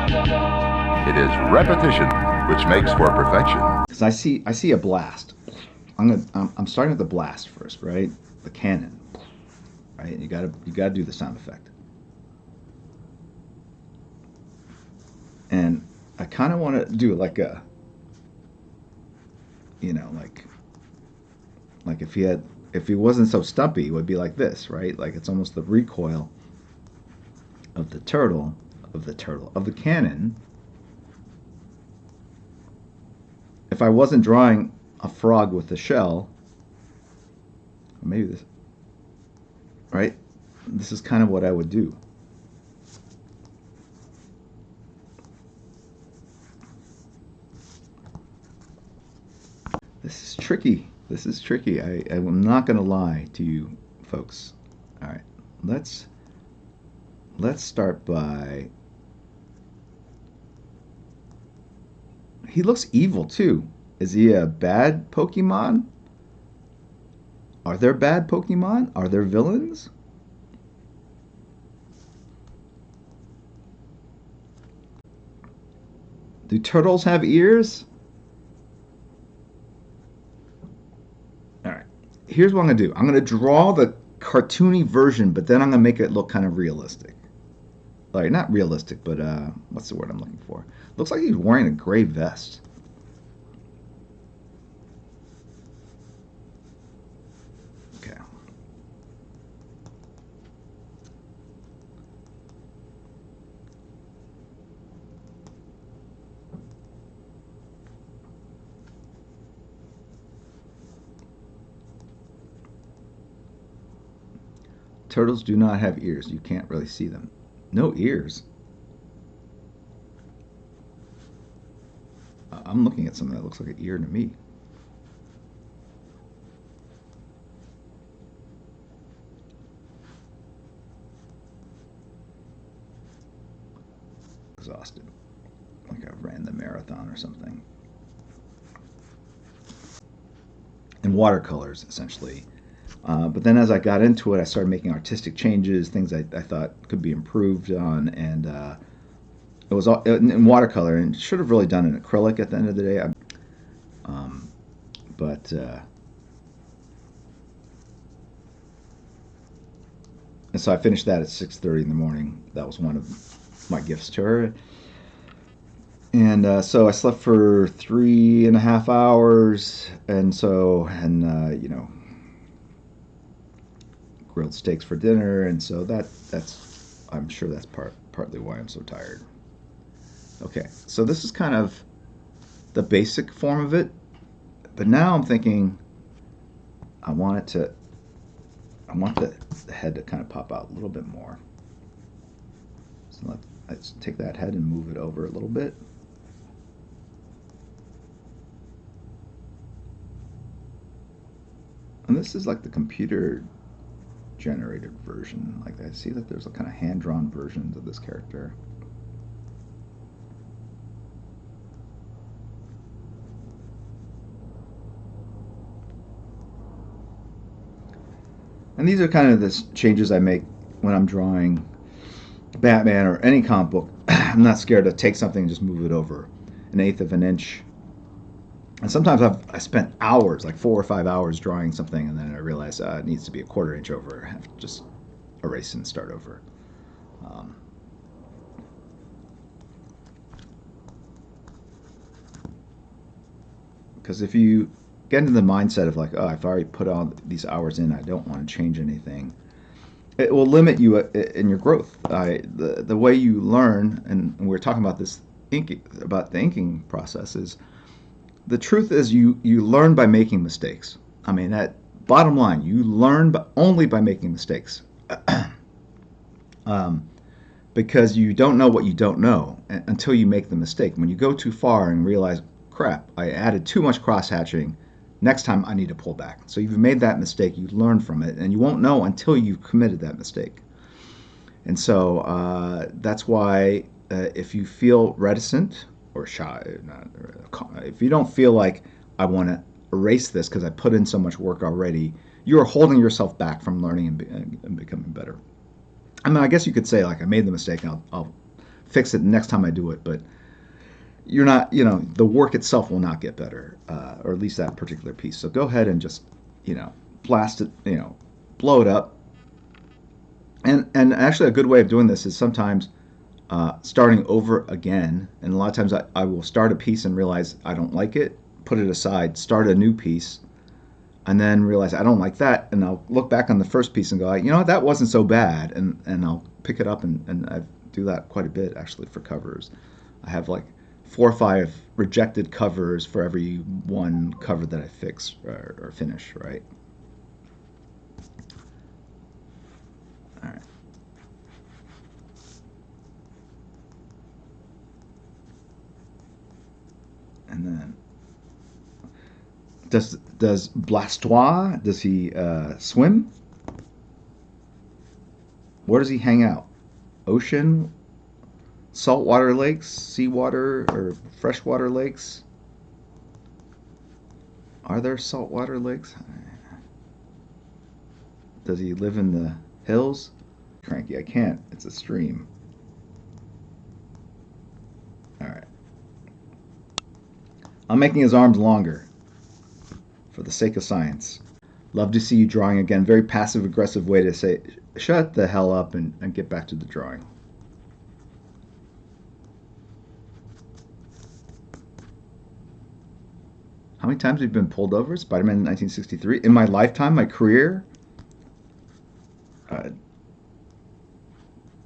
It is repetition which makes for perfection. Because I see a blast. I'm starting with the blast first, right? The cannon, right? You gotta do the sound effect. And I kind of want to do like a, like if he wasn't so stumpy, it would be like this, right? Like it's almost the recoil of the of the cannon. If I wasn't drawing a frog with the shell, or maybe this, right? This is kind of what I would do. This is tricky. This is tricky. I'm not going to lie to you folks. All right, let's start by. He looks evil too. Is he a bad Pokemon? Are there bad Pokemon? Are there villains? Do turtles have ears? All right. Here's what I'm going to do. I'm going to draw the cartoony version, but then I'm going to make it look kind of realistic. Like, not realistic, but what's the word I'm looking for? Looks like he's wearing a gray vest. Okay. Turtles do not have ears. You can't really see them. No ears. I'm looking at something that looks like an ear to me. Exhausted. Like I ran the marathon or something. And watercolors, essentially. But then as I got into it, I started making artistic changes, things I thought could be improved on, and it was all in watercolor, and should have really done an acrylic at the end of the day. But and so I finished that at 6:30 in the morning. That was one of my gifts to her. And so I slept for 3.5 hours, and grilled steaks for dinner, and so that's I'm sure that's partly why I'm so tired. Okay, so this is kind of the basic form of it, but now I'm thinking I want the head to kind of pop out a little bit more. So let's take that head and move it over a little bit. And this is like the computer generated version. Like I see that there's a kind of hand-drawn versions of this character. And these are kind of the changes I make when I'm drawing Batman or any comic book. I'm not scared to take something and just move it over 1/8 of an inch. And sometimes I spent hours, like 4 or 5 hours drawing something, and then I realized it needs to be a 1/4 inch over. I have to just erase and start over. Because if you get into the mindset of like, oh, I've already put all these hours in, I don't want to change anything, it will limit you in your growth. The way you learn, and we're talking about this about the inking process, is the truth is you learn by making mistakes. I mean, that bottom line, you learn only by making mistakes. Because you don't know what you don't know until you make the mistake. When you go too far and realize, crap, I added too much cross-hatching, next time I need to pull back. So you've made that mistake, you learn from it, and you won't know until you've committed that mistake. And so that's why if you feel reticent or shy, if you don't feel like I want to erase this because I put in so much work already, you are holding yourself back from learning and becoming better. I mean, I guess you could say, like, I made the mistake, I'll fix it the next time I do it, but you're not, the work itself will not get better, or at least that particular piece. So go ahead and just, blast it, blow it up. And actually a good way of doing this is sometimes starting over again. And a lot of times I will start a piece and realize I don't like it, put it aside, start a new piece, and then realize I don't like that, and I'll look back on the first piece and go, that wasn't so bad, and I'll pick it up, and I do that quite a bit actually for covers. I have like 4 or 5 rejected covers for every one cover that I fix or finish, right? All right. And then does Blastoise, does he swim? Where does he hang out? Ocean, saltwater lakes, seawater, or freshwater lakes? Are there saltwater lakes? Does he live in the hills? Cranky, I can't. It's a stream. All right. I'm making his arms longer for the sake of science. Love to see you drawing again. Very passive-aggressive way to say, shut the hell up and get back to the drawing. How many times have you been pulled over? Spider-Man in 1963. In my lifetime, my career,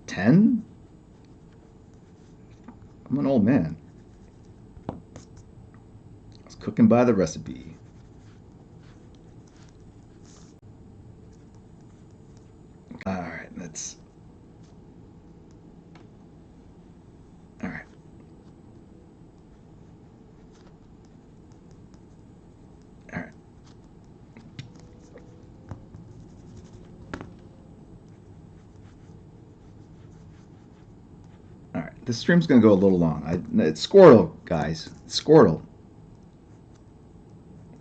10? I'm an old man. I was cooking by the recipe. All right, let's. All right. All right. All right. This stream's gonna go a little long. It's Squirtle, guys. Squirtle.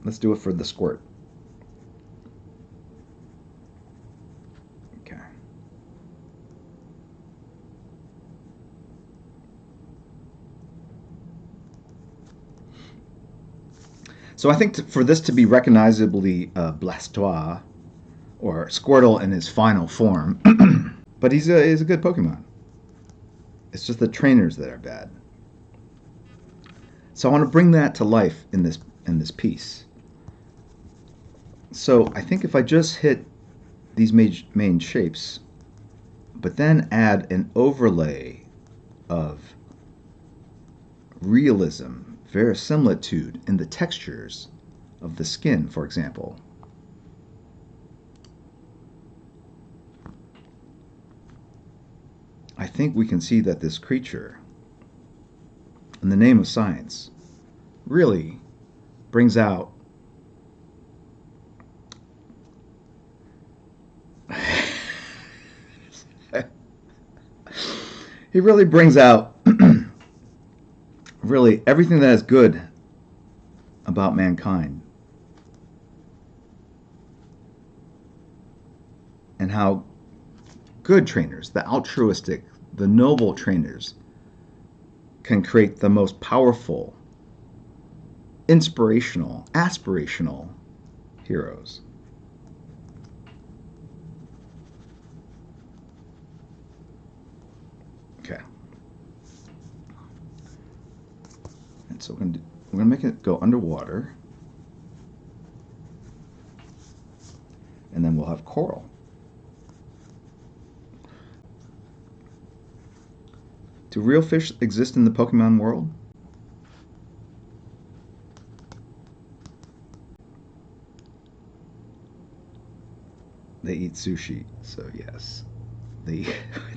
Let's do it for the squirt. Okay. So I think for this to be recognizably Blastoise, or Squirtle in his final form, but he's a good Pokemon. It's just the trainers that are bad. So I want to bring that to life in this piece. So I think if I just hit these main shapes, but then add an overlay of realism, verisimilitude in the textures of the skin, for example. I think we can see that this creature, in the name of science, really brings out he really brings out really everything that is good about mankind, and how good trainers, the altruistic, the noble trainers, can create the most powerful, inspirational, aspirational heroes. Okay. And so we're gonna make it go underwater, and then we'll have coral. Do real fish exist in the Pokemon world? They eat sushi, so yes. The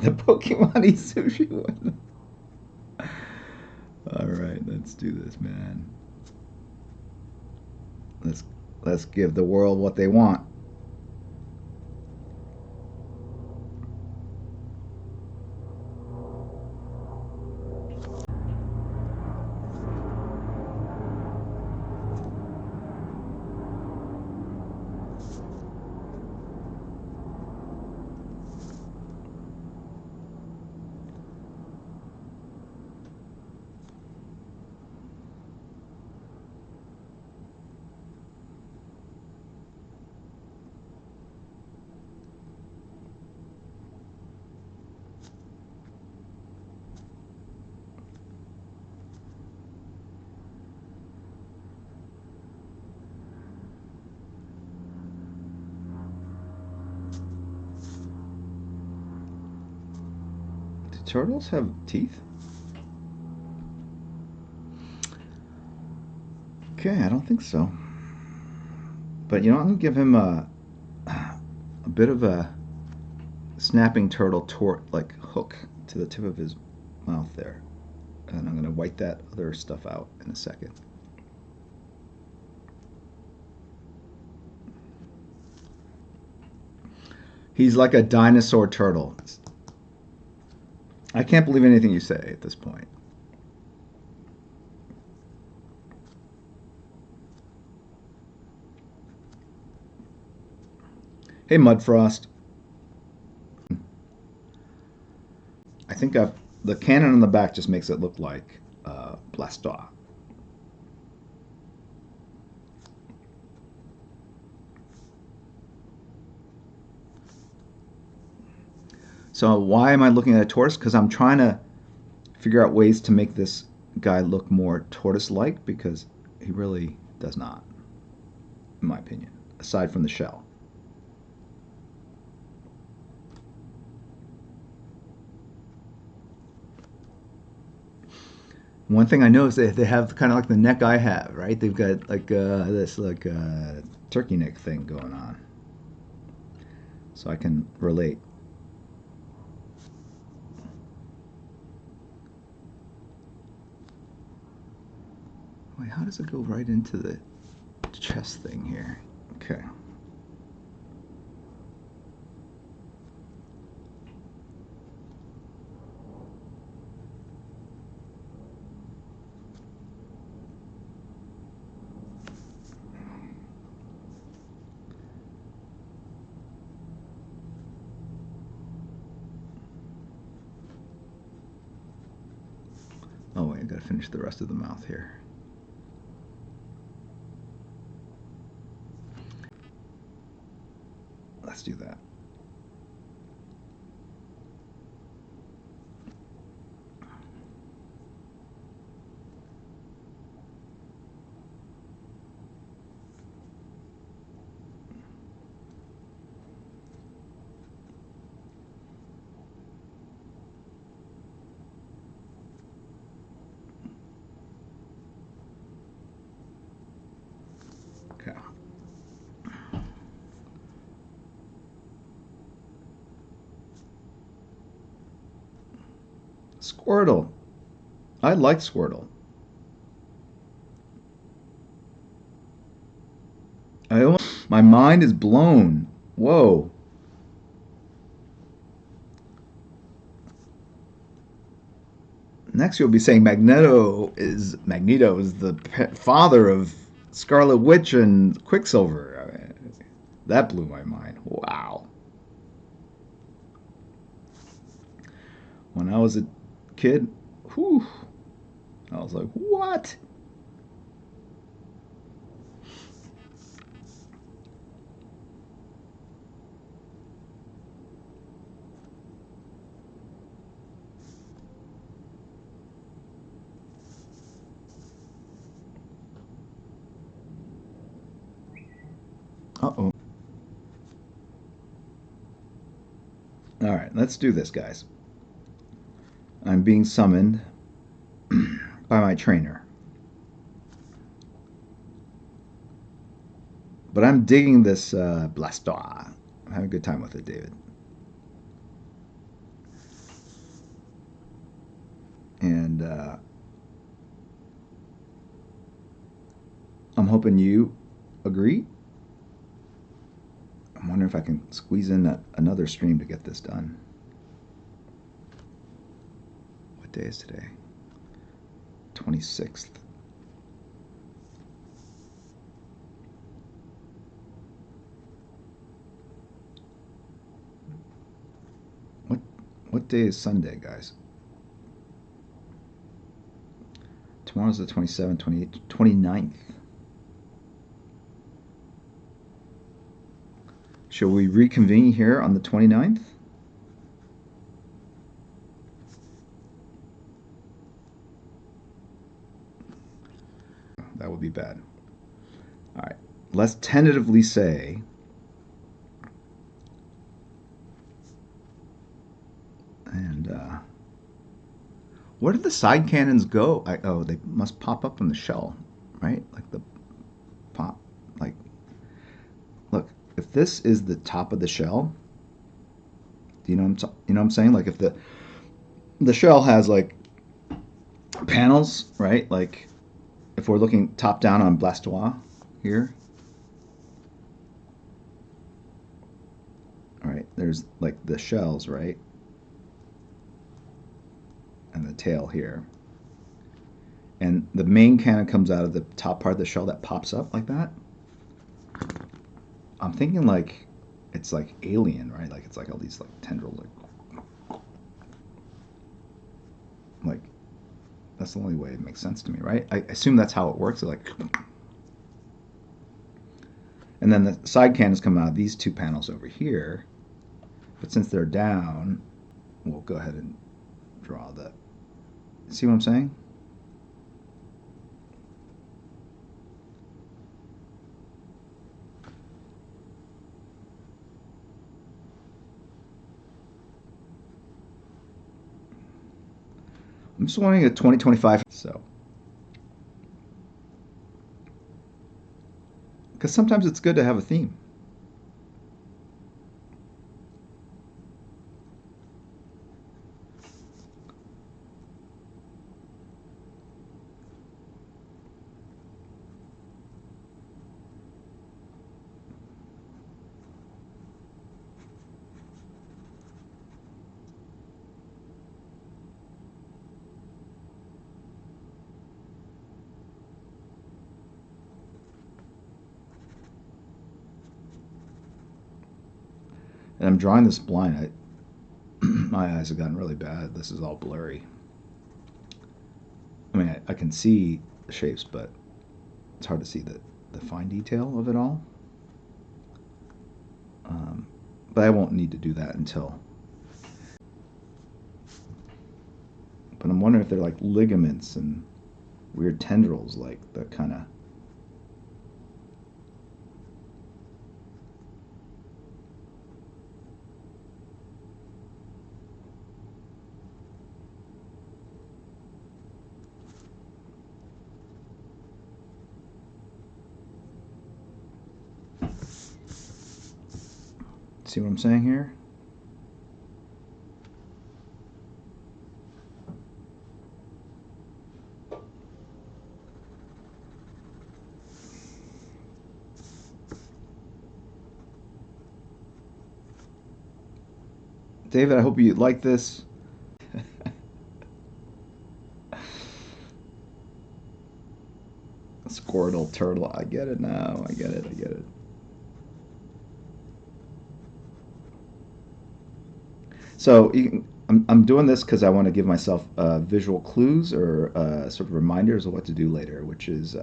Pokemon eat sushi. All right, let's do this, man. Let's give the world what they want. turtles have teeth? Okay, I don't think so. But you know, I'm gonna give him a bit of a snapping turtle like hook to the tip of his mouth there, and I'm gonna wipe that other stuff out in a second. He's like a dinosaur turtle. I can't believe anything you say at this point. Hey, Mudfrost. I think the cannon on the back just makes it look like Blastoise. So why am I looking at a tortoise? Because I'm trying to figure out ways to make this guy look more tortoise-like, because he really does not, in my opinion, aside from the shell. One thing I know is they have kind of like the neck I have, right? They've got like this like turkey neck thing going on. So I can relate. Wait, how does it go right into the chest thing here? Okay. Oh wait, I gotta finish the rest of the mouth here. Let's do that. Okay. Squirtle. I like Squirtle. My mind is blown. Whoa. Next, you'll be saying Magneto is the father of Scarlet Witch and Quicksilver. I mean, that blew my mind. Wow. When I was a kid, whew, I was like, what? Uh-oh. All right, let's do this, guys. I'm being summoned by my trainer. But I'm digging this Blastoise. I'm having a good time with it, David. And I'm hoping you agree. I'm wondering if I can squeeze in another stream to get this done. What day is today? 26th. What day is Sunday, guys? Tomorrow's the 27th, 28th, 29th. Shall we reconvene here on the 29th? That would be bad. All right. Let's tentatively say and Where did the side cannons go? Oh, they must pop up on the shell, right? Like the pop. Like, look, if this is the top of the shell, do you know what I'm saying? Like, if the shell has like panels, right? Like, if we're looking top down on Blastoise here, all right, there's like the shells, right? And the tail here. And the main cannon comes out of the top part of the shell that pops up like that. I'm thinking like it's like alien, right? Like it's like all these like tendrils, like that's the only way it makes sense to me, right? I assume that's how it works. Like, and then the side cannons come out of these two panels over here. But since they're down, we'll go ahead and draw that. See what I'm saying? I'm just wanting a 2025. So, because sometimes it's good to have a theme. And I'm drawing this blind. My eyes have gotten really bad. This is all blurry. I mean, I can see the shapes, but it's hard to see the fine detail of it all. But I won't need to do that until. But I'm wondering if they're like ligaments and weird tendrils, like the kind of. See what I'm saying here? David, I hope you like this. Squirtle, turtle. I get it now. I get it. I get it. So I'm doing this because I want to give myself visual clues or sort of reminders of what to do later, which is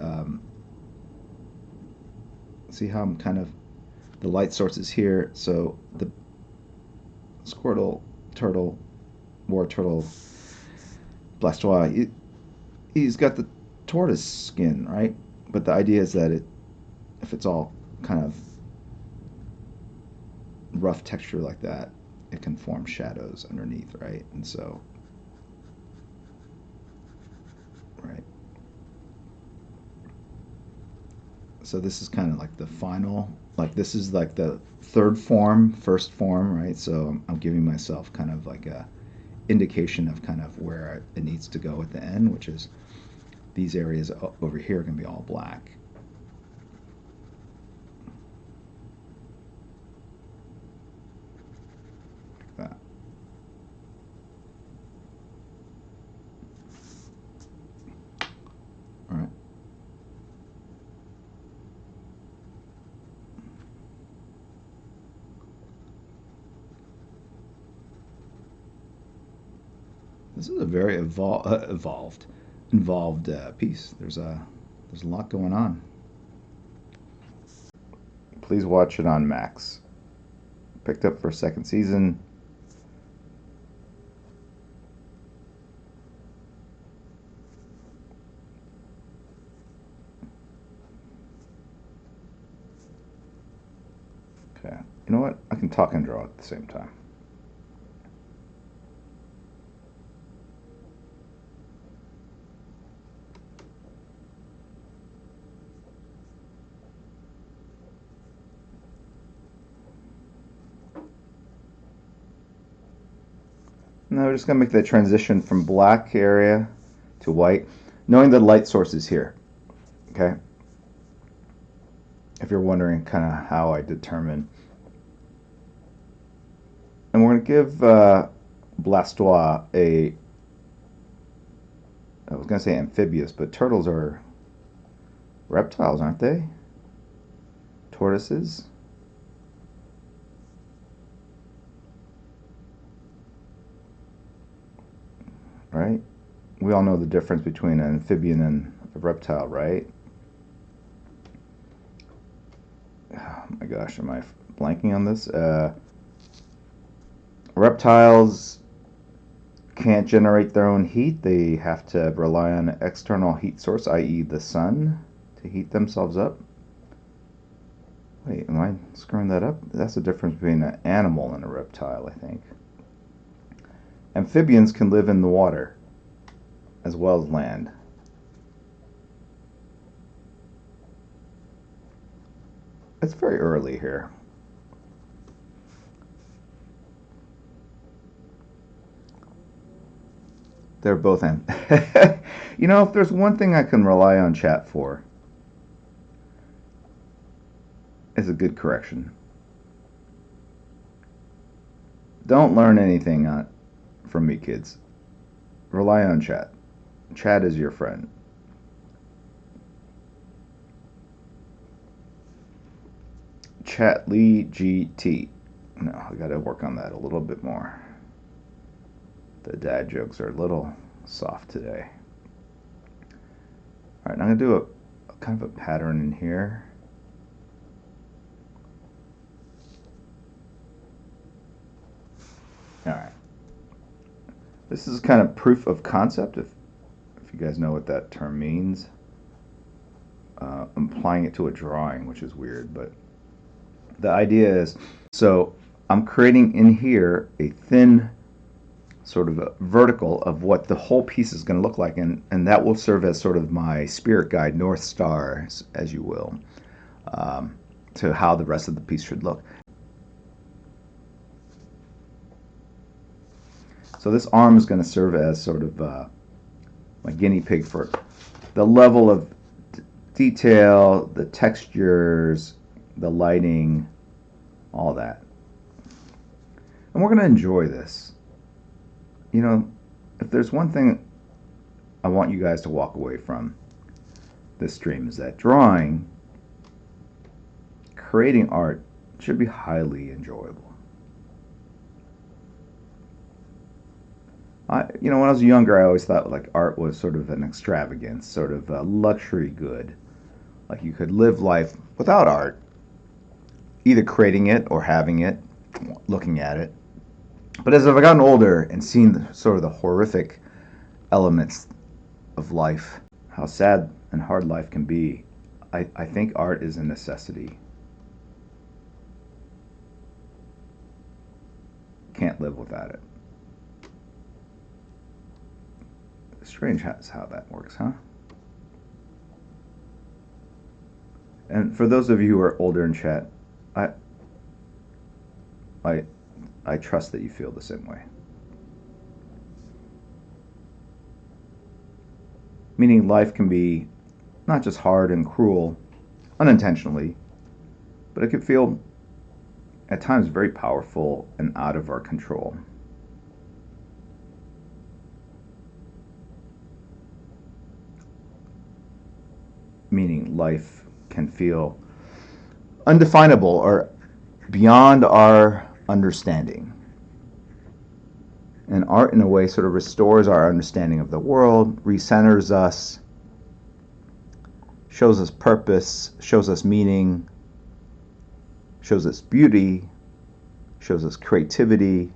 see how I'm kind of the light source is here. So the Squirtle, turtle, war turtle, Blastoise, he's got the tortoise skin, right? But the idea is that if it's all kind of rough texture like that, it can form shadows underneath, right? And so, right. So this is kind of like the final, like this is like the third form, first form, right? So I'm giving myself kind of like a indication of kind of where it needs to go at the end, which is these areas over here can be all black. Like that. All right. This is a very involved piece. There's a lot going on. Please watch it on Max. Picked up for a second season. Okay. You know what? I can talk and draw at the same time. Now we're just going to make the transition from black area to white, knowing the light source is here. Okay? If you're wondering kind of how I determine. And we're going to give Blastoise a, I was going to say amphibious, but turtles are reptiles, aren't they? Tortoises. Right? We all know the difference between an amphibian and a reptile, right? Oh my gosh, am I blanking on this? Reptiles can't generate their own heat. They have to rely on an external heat source, i.e. the sun, to heat themselves up. Wait, am I screwing that up? That's the difference between an animal and a reptile, I think. Amphibians can live in the water as well as land. It's very early here. They're both in. You know, if there's one thing I can rely on chat for, it's a good correction. Don't learn anything from me, kids. Rely on chat. Chat is your friend. Chat Lee GT. No, I gotta work on that a little bit more. The dad jokes are a little soft today. Alright, I'm gonna do a kind of a pattern in here. Alright. This is kind of proof of concept, if you guys know what that term means. I'm applying it to a drawing, which is weird, but the idea is, so I'm creating in here a thin sort of a vertical of what the whole piece is going to look like, and that will serve as sort of my spirit guide, North Star, as you will, to how the rest of the piece should look. So this arm is going to serve as sort of my guinea pig for the level of detail, the textures, the lighting, all that. And we're going to enjoy this. You know, if there's one thing I want you guys to walk away from this stream, is that drawing, creating art should be highly enjoyable. You know, when I was younger, I always thought like art was sort of an extravagance, sort of a luxury good. Like you could live life without art, either creating it or having it, looking at it. But as I've gotten older and seen sort of the horrific elements of life, how sad and hard life can be, I think art is a necessity. Can't live without it. Strange how that works, huh? And for those of you who are older in chat, I trust that you feel the same way. Meaning life can be not just hard and cruel unintentionally, but it can feel at times very powerful and out of our control. Meaning life can feel undefinable or beyond our understanding. And art, in a way, sort of restores our understanding of the world, recenters us, shows us purpose, shows us meaning, shows us beauty, shows us creativity.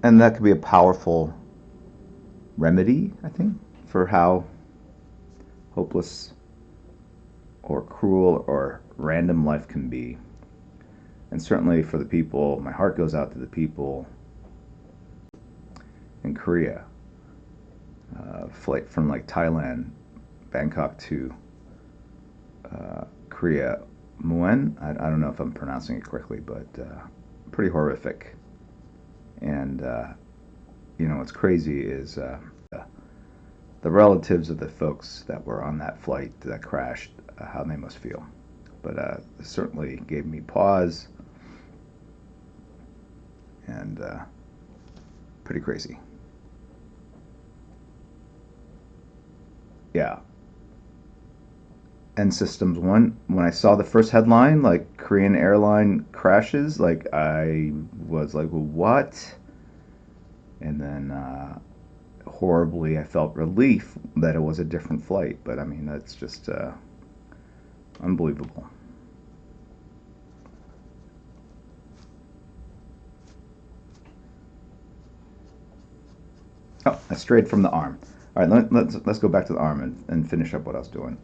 And that could be a powerful remedy, I think, for how hopeless or cruel or random life can be. And certainly for the people, my heart goes out to the people in Korea. Flight from like Thailand, Bangkok to Korea, Muen. I don't know if I'm pronouncing it correctly, but pretty horrific. And you know, what's crazy is the relatives of the folks that were on that flight that crashed, how they must feel. But it certainly gave me pause, and pretty crazy. Yeah. And Systems 1, when I saw the first headline, like Korean airline crashes, like I was like, what? And then horribly, I felt relief that it was a different flight. But I mean, that's just unbelievable. Oh, I strayed from the arm. All right, let's go back to the arm and finish up what I was doing.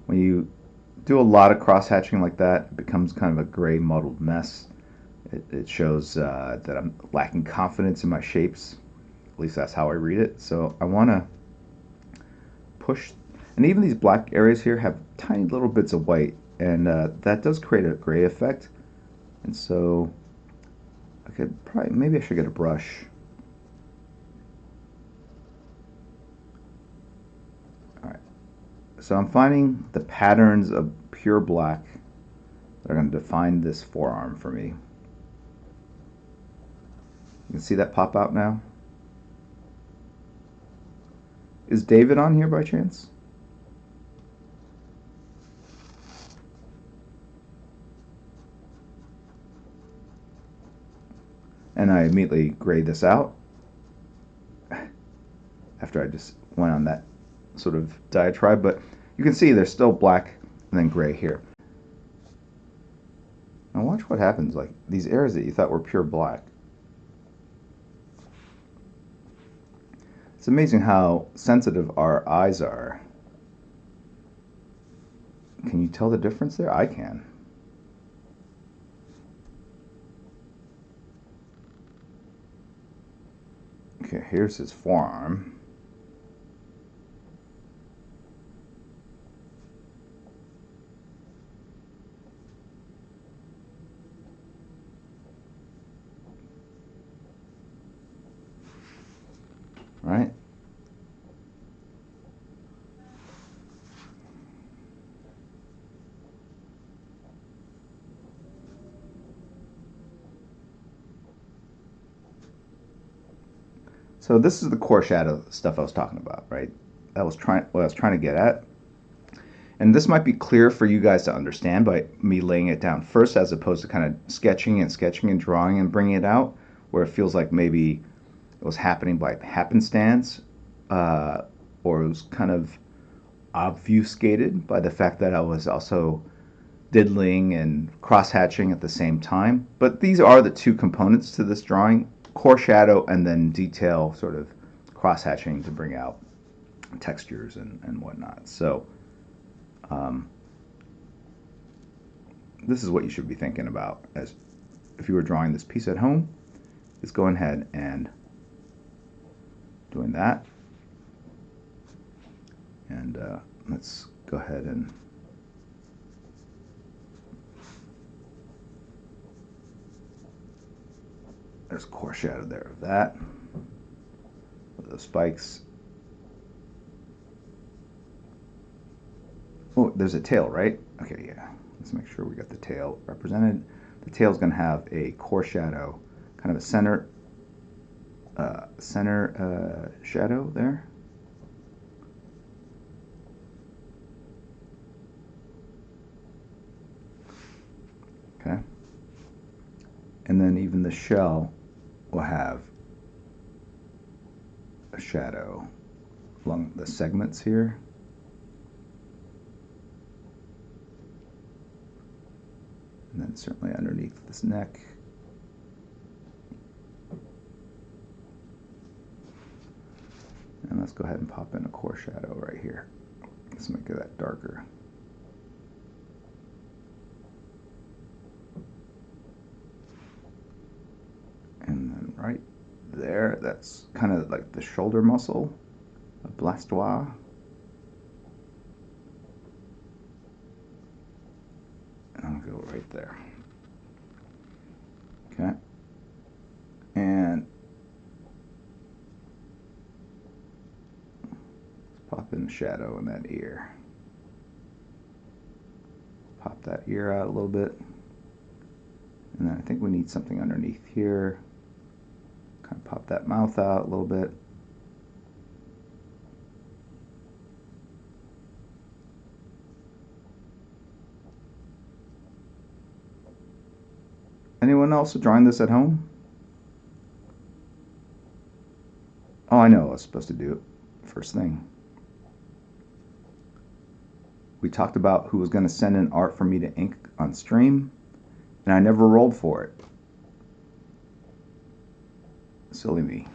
When you do a lot of cross hatching like that, it becomes kind of a gray, muddled mess. It shows that I'm lacking confidence in my shapes. At least that's how I read it. So I want to push, and even these black areas here have tiny little bits of white, and that does create a gray effect. And so I could probably, maybe I should get a brush. All right. So I'm finding the patterns of pure black that are going to define this forearm for me. You can see that pop out now. Is David on here by chance? And I immediately grayed this out after I just went on that sort of diatribe, but you can see there's still black and then gray here. Now watch what happens, like these areas that you thought were pure black. It's amazing how sensitive our eyes are. Can you tell the difference there? I can. Okay, here's his forearm. Right? So this is the core shadow stuff I was talking about, right? That was what I was trying to get at. And this might be clear for you guys to understand by me laying it down first, as opposed to kind of sketching and drawing and bringing it out, where it feels like maybe it was happening by happenstance, or it was kind of obfuscated by the fact that I was also diddling and cross-hatching at the same time. But these are the two components to this drawing: core shadow and then detail, sort of cross-hatching to bring out textures and whatnot. So this is what you should be thinking about as if you were drawing this piece at home, is going ahead and doing that. And let's go ahead and there's core shadow there of that, with those spikes. Oh, there's a tail, right? Okay, yeah. Let's make sure we got the tail represented. The tail's going to have a core shadow, kind of a center shadow there. Okay. And then even the shell will have a shadow along the segments here. And then certainly underneath this neck. And let's go ahead and pop in a core shadow right here. Let's make that darker. And then right there, that's kind of like the shoulder muscle of Blastoise. And I'll go right there. some shadow in that ear. Pop that ear out a little bit. And then I think we need something underneath here. Kind of pop that mouth out a little bit. Anyone else drawing this at home? Oh, I know I was supposed to do it first thing. We talked about who was going to send in art for me to ink on stream, and I never rolled for it. Silly me.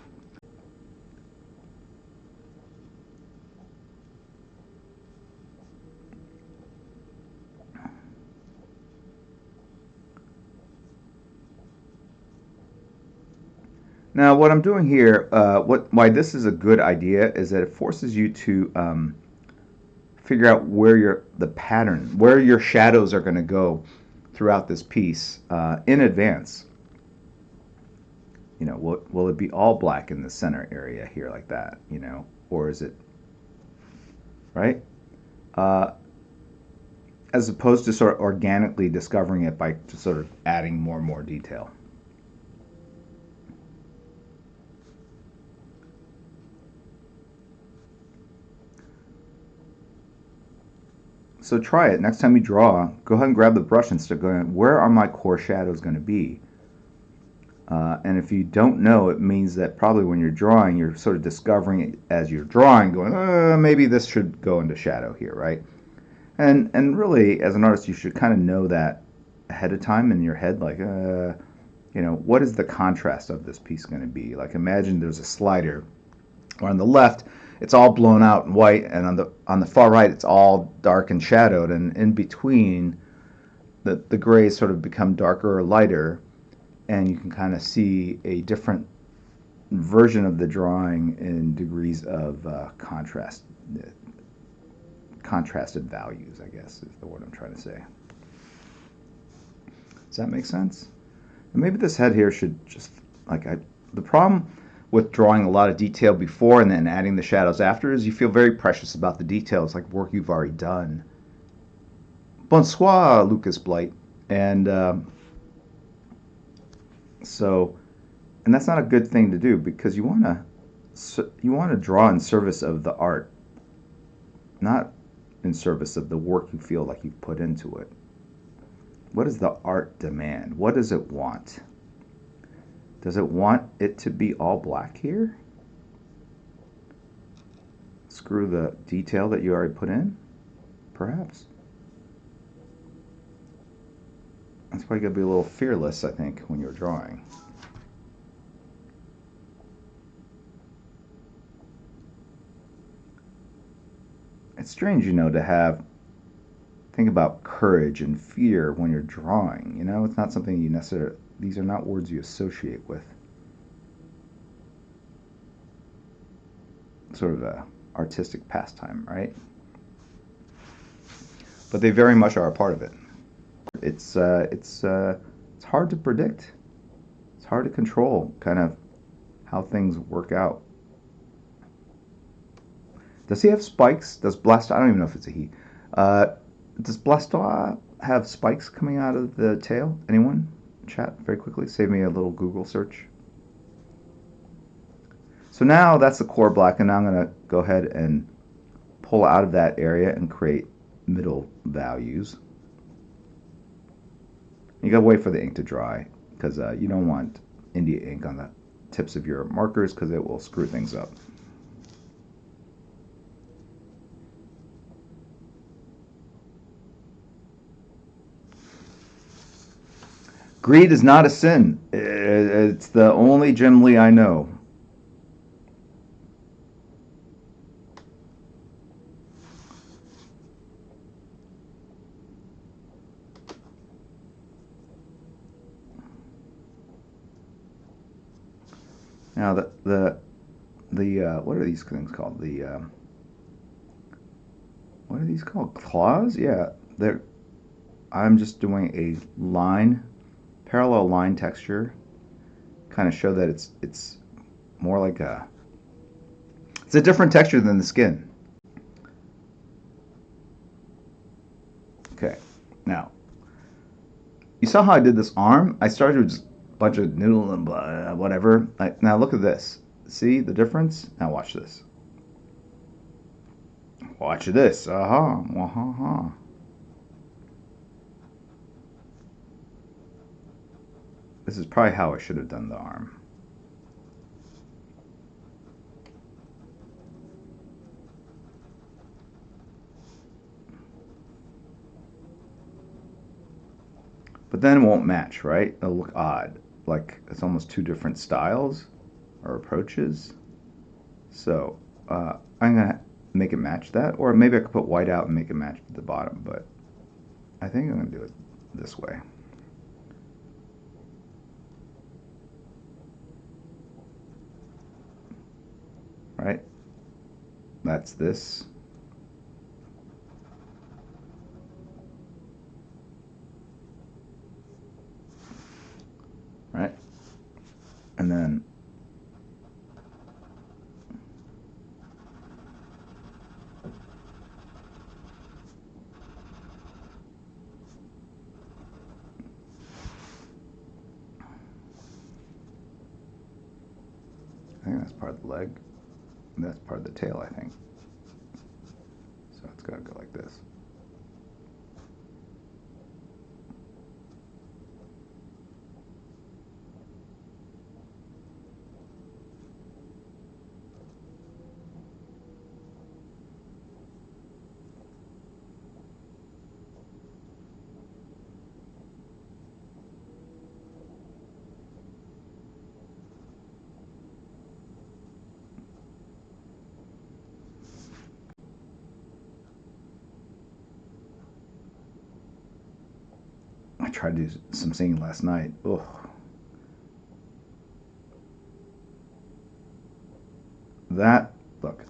Now, what I'm doing here, why this is a good idea is that it forces you to figure out where the pattern, where your shadows are going to go throughout this piece in advance. You know, will it be all black in the center area here like that, you know, or is it, right? As opposed to sort of organically discovering it by just sort of adding more and more detail. So try it. Next time you draw, go ahead and grab the brush and start going, where are my core shadows going to be? And if you don't know, it means that probably when you're drawing, you're sort of discovering it as you're drawing, going, maybe this should go into shadow here, right? And really, as an artist, you should kind of know that ahead of time in your head, like, you know, what is the contrast of this piece going to be? Like, imagine there's a slider, or on the left, it's all blown out and white, and on the far right, it's all dark and shadowed, and in between, the grays sort of become darker or lighter, and you can kind of see a different version of the drawing in degrees of contrast. Contrasted values, I guess, is the word I'm trying to say. Does that make sense? And maybe this head here should just, like, the problem with drawing a lot of detail before and then adding the shadows after is you feel very precious about the details, like work you've already done. Bonsoir, Lucas Blight. And and that's not a good thing to do, because you want to draw in service of the art, not in service of the work you feel like you've put into it. What does the art demand? What does it want? Does it want it to be all black here? Screw the detail that you already put in? Perhaps. That's why you gotta be a little fearless, I think, when you're drawing. It's strange, you know, to think about courage and fear when you're drawing. You know, it's not something you necessarily, these are not words you associate with sort of a artistic pastime, right? But they very much are a part of it. It's hard to predict. It's hard to control kind of how things work out. Does he have spikes? Does Blastoise, I don't even know if it's a he. Does Blastoise have spikes coming out of the tail? Anyone? Chat very quickly. Save me a little Google search. So now that's the core black, and now I'm going to go ahead and pull out of that area and create middle values. You got to wait for the ink to dry, because you don't want India ink on the tips of your markers, because it will screw things up. Greed is not a sin. It's the only Jim Lee I know. Now the what are these things called? What are these called? Claws? Yeah, I'm just doing a line, parallel line texture, kind of show that it's more like it's a different texture than the skin. You saw how I did this arm? I started with just a bunch of noodle and blah, whatever. Now look at this. See the difference? Now watch this. Watch this. Aha. Uh-huh. This is probably how I should have done the arm. But then it won't match, right? It'll look odd. Like it's almost two different styles or approaches. So I'm going to make it match that. Or maybe I could put white out and make it match at the bottom. But I think I'm going to do it this way. Right? That's this. Right? And then I think that's part of the leg. And that's part of the tail, I think. So it's got to go like this. I tried to do some singing last night. Ugh. That, look,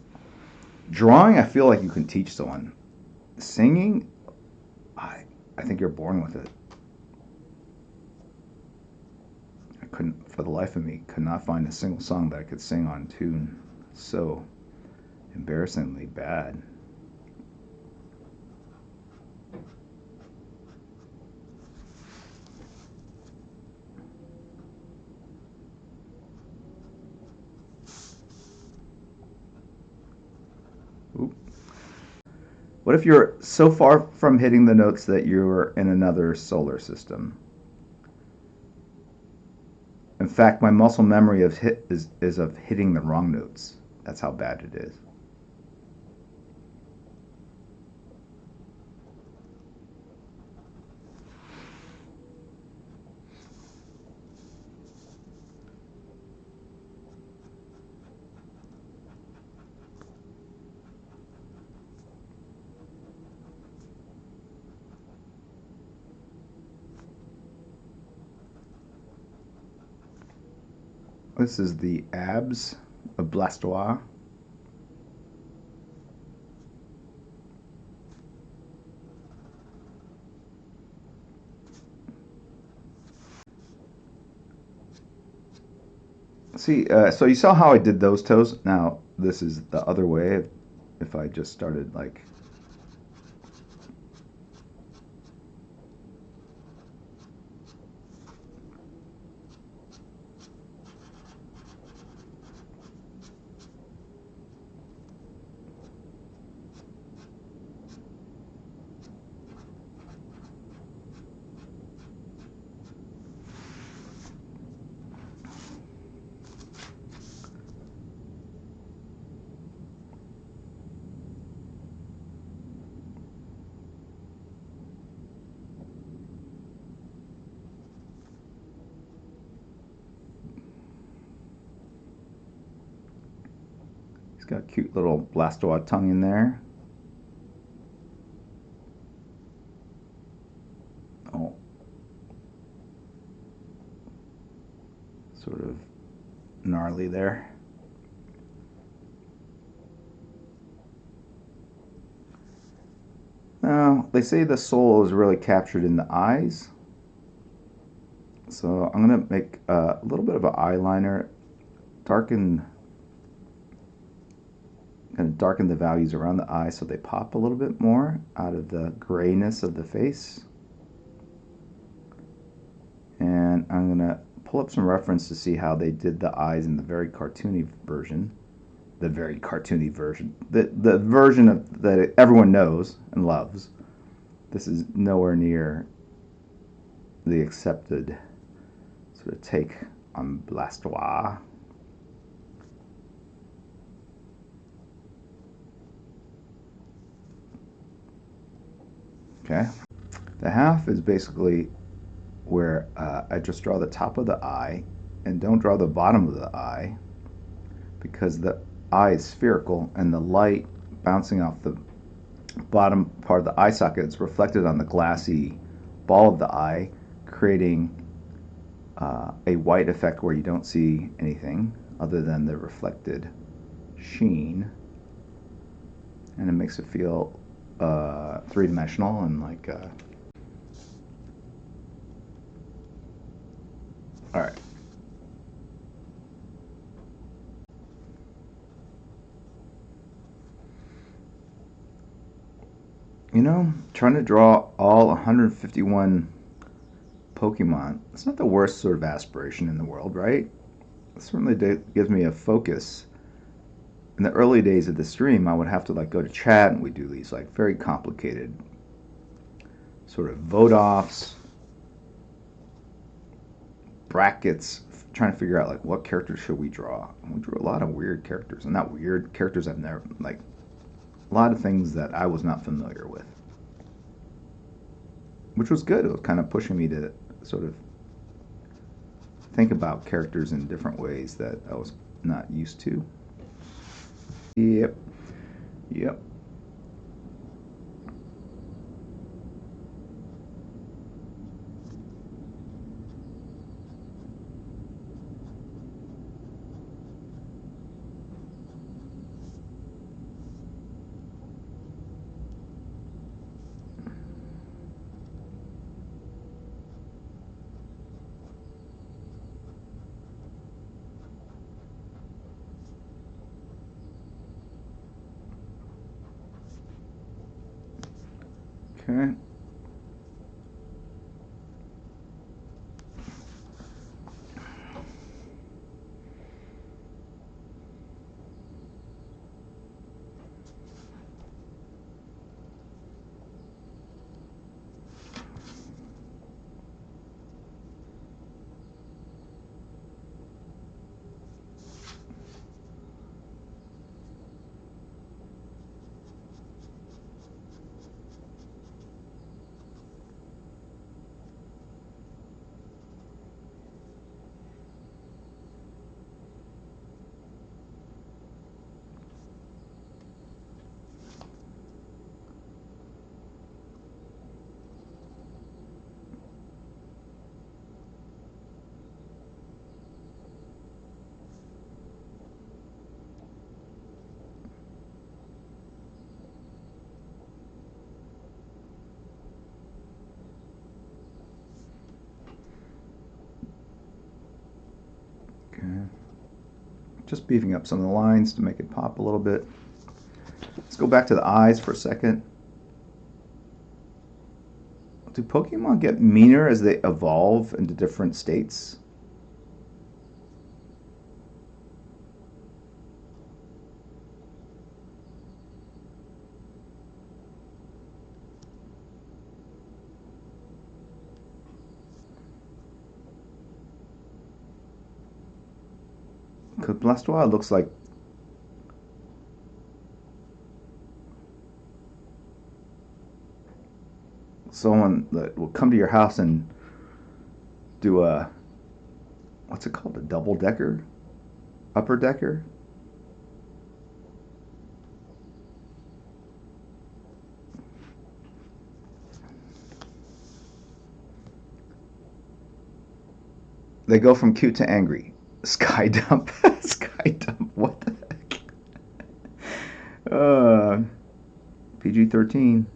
drawing, I feel like you can teach someone. Singing, I think you're born with it. I couldn't, for the life of me, could not find a single song that I could sing on tune. So embarrassingly bad. Oop. What if you're so far from hitting the notes that you're in another solar system? In fact, my muscle memory of is of hitting the wrong notes. That's how bad it is. This is the abs of Blastoise. See, so you saw how I did those toes? Now, this is the other way. If I just started like... He's got a cute little Blastoise tongue in there. Oh. Sort of gnarly there. Now, they say the soul is really captured in the eyes. So I'm going to make a little bit of an eyeliner, going to darken the values around the eye so they pop a little bit more out of the grayness of the face. And I'm going to pull up some reference to see how they did the eyes in the very cartoony version. The version of that everyone knows and loves. This is nowhere near the accepted sort of take on Blastoise. Okay, the half is basically where I just draw the top of the eye and don't draw the bottom of the eye, because the eye is spherical and the light bouncing off the bottom part of the eye socket is reflected on the glassy ball of the eye, creating a white effect where you don't see anything other than the reflected sheen, and it makes it feel three-dimensional and like all right. You know, trying to draw all 151 Pokemon, it's not the worst sort of aspiration in the world, right? It certainly gives me a focus. In the early days of the stream, I would have to like go to chat and we do these like very complicated sort of vote-offs, brackets, trying to figure out like what characters should we draw. And we drew a lot of weird characters, and not weird characters I've never, like a lot of things that I was not familiar with, which was good. It was kind of pushing me to sort of think about characters in different ways that I was not used to. Yep. Okay. Okay. Just beefing up some of the lines to make it pop a little bit. Let's go back to the eyes for a second. Do Pokemon get meaner as they evolve into different states? Because Blastoise looks like someone that will come to your house and do a, what's it called, a double decker, upper decker. They go from cute to angry. Sky dump. Sky dump. What the heck? PG-13.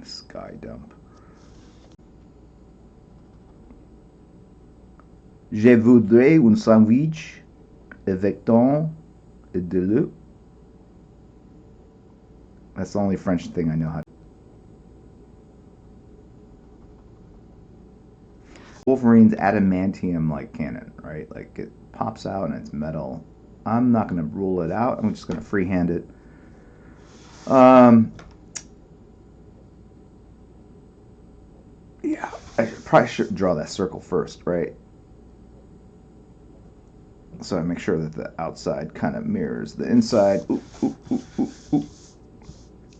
Sky dump. Je voudrais un sandwich avec thon et de l'eau. That's the only French thing I know how to. Wolverine's adamantium-like cannon, right? Like it pops out and it's metal. I'm not going to rule it out. I'm just going to freehand it. Yeah, I probably should draw that circle first, right? So I make sure that the outside kind of mirrors the inside. Ooh, ooh, ooh, ooh, ooh.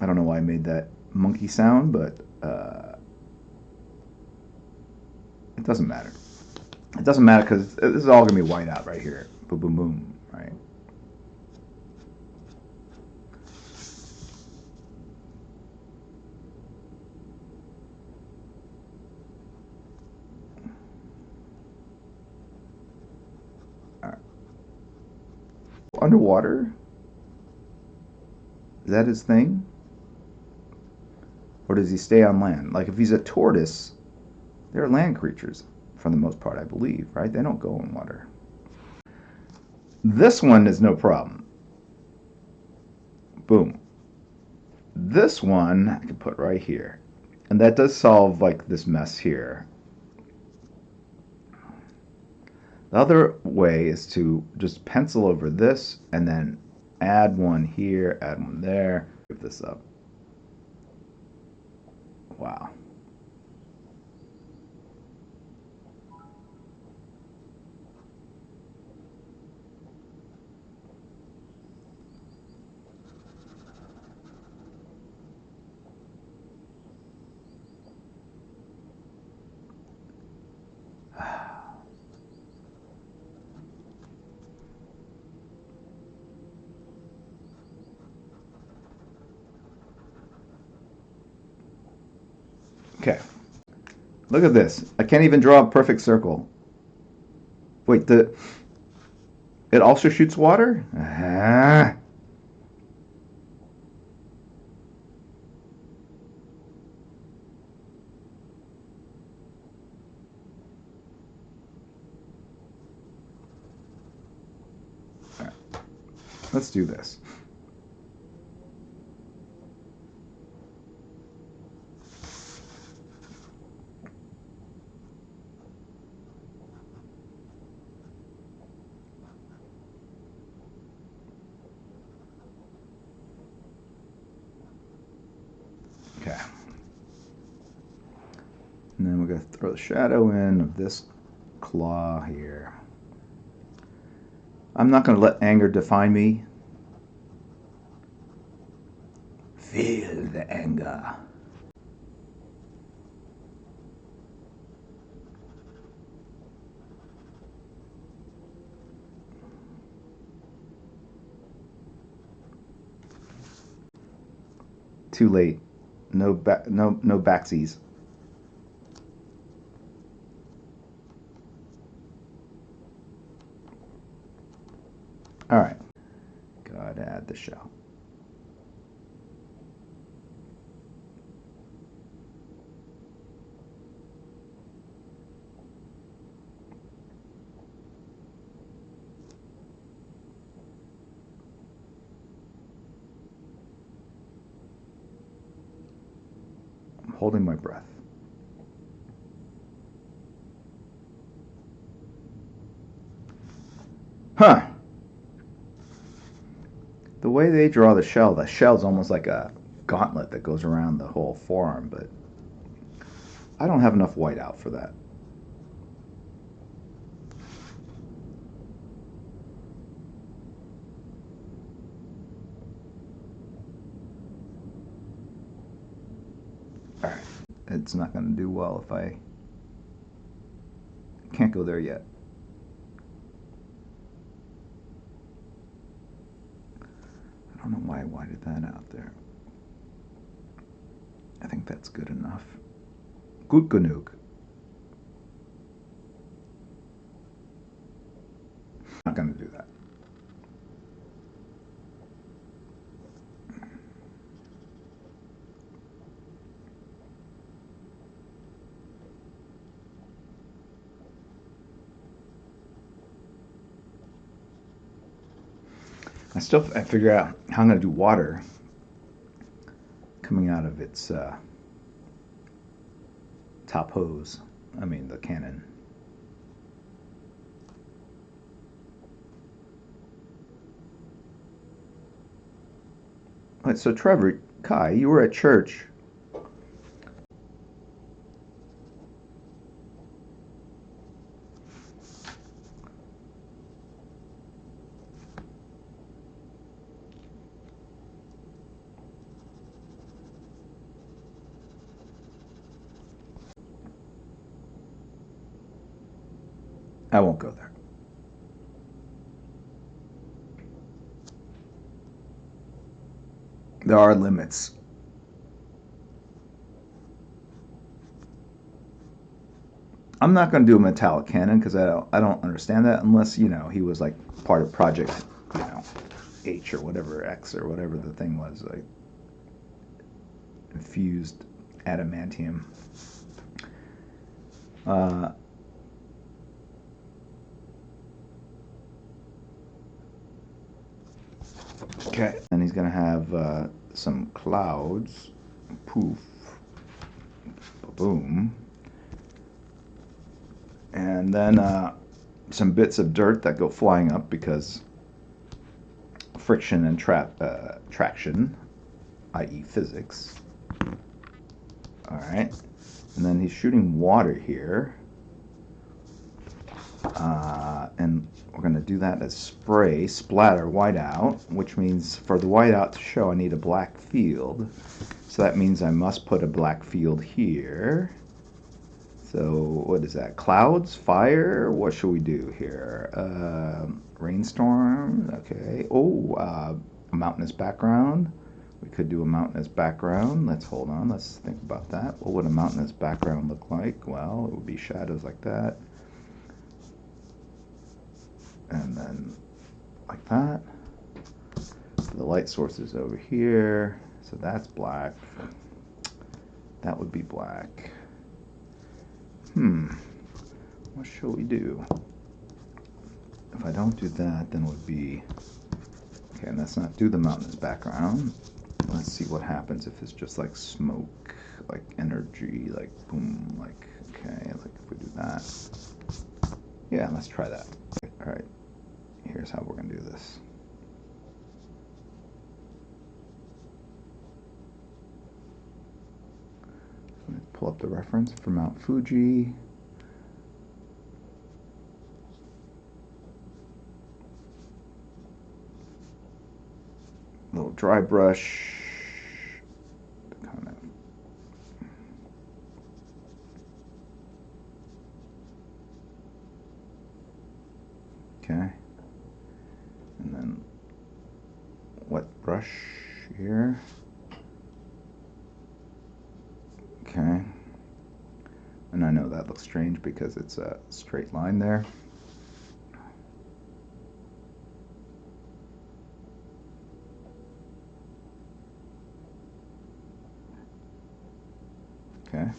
I don't know why I made that monkey sound, but it doesn't matter. It doesn't matter because this is all going to be white out right here. Boom, boom, boom, right? All right. Underwater? Is that his thing? Or does he stay on land? Like if he's a tortoise, they're land creatures for the most part, I believe, right? They don't go in water. This one is no problem. Boom. This one I can put right here. And that does solve like this mess here. The other way is to just pencil over this and then add one here, add one there. Give this up. Wow. Okay. Look at this. I can't even draw a perfect circle. Wait, it also shoots water? Ah. All right. Let's do this. Okay. And then we're going to throw the shadow in of this claw here. I'm not going to let anger define me. Feel the anger. Too late. No backsies. All right. Gotta add the shell. I'm holding my breath. Huh. The way they draw the shell's almost like a gauntlet that goes around the whole forearm, but I don't have enough white out for that. All right. It's not going to do well if I can't go there yet. I don't know why I whited that out there. I think that's good enough. Gut genug. Not going to do that. I figure out how I'm going to do water coming out of its top hose. I mean the cannon. Right, so Trevor, Kai, you were at church. I won't go there. There are limits. I'm not going to do a metallic cannon because I don't understand that unless, you know, he was like part of Project, you know, H or whatever, X or whatever the thing was, like infused adamantium. Okay, and he's going to have some clouds. Poof. Boom. And then some bits of dirt that go flying up because friction and traction, i.e. physics. All right. And then he's shooting water here. And we're going to do that as spray, splatter, whiteout, which means for the whiteout to show I need a black field. So that means I must put a black field here. So what is that? Clouds? Fire? What should we do here? Rainstorm? Okay. Oh, a mountainous background. We could do a mountainous background. Let's hold on. Let's think about that. What would a mountainous background look like? Well, it would be shadows like that. And then like that. The light source is over here. So that's black. That would be black. What shall we do? If I don't do that, then it would be... Okay, and let's not do the mountainous background. Let's see what happens if it's just like smoke, like energy, like boom, like, okay, like if we do that. Yeah, let's try that. All right, here's how we're gonna do this. Let's pull up the reference for Mount Fuji. Little dry brush. Kind of. Okay. And then wet brush here. Okay. And I know that looks strange because it's a straight line there. Okay.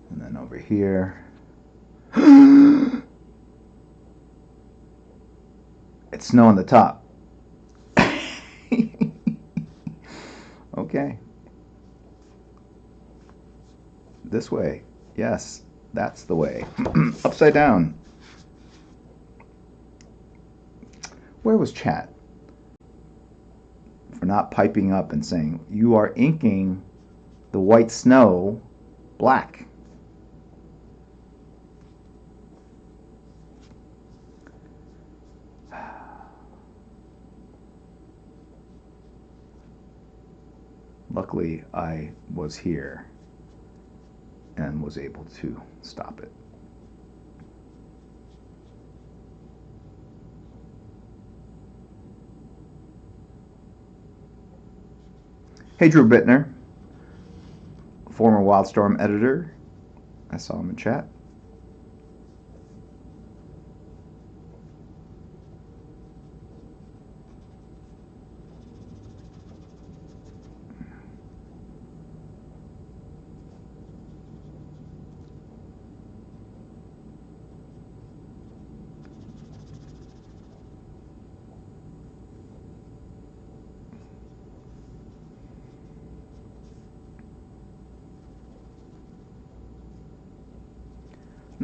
And then over here. It's snow on the top. Okay. This way. Yes, that's the way. Upside down. Where was chat? For not piping up and saying, you are inking the white snow black. Luckily, I was here and was able to stop it. Hey, Drew Bittner, former Wildstorm editor. I saw him in chat.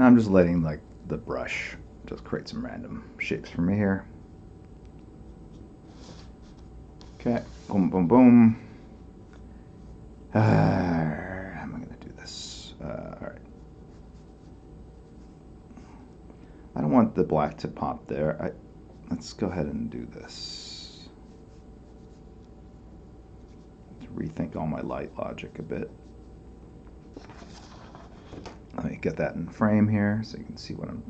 Now I'm just letting like the brush just create some random shapes for me here. Okay, boom, boom, boom. How am I going to do this? All right. I don't want the black to pop there. Let's go ahead and do this. Let's rethink all my light logic a bit. Let me get that in frame here so you can see what I'm...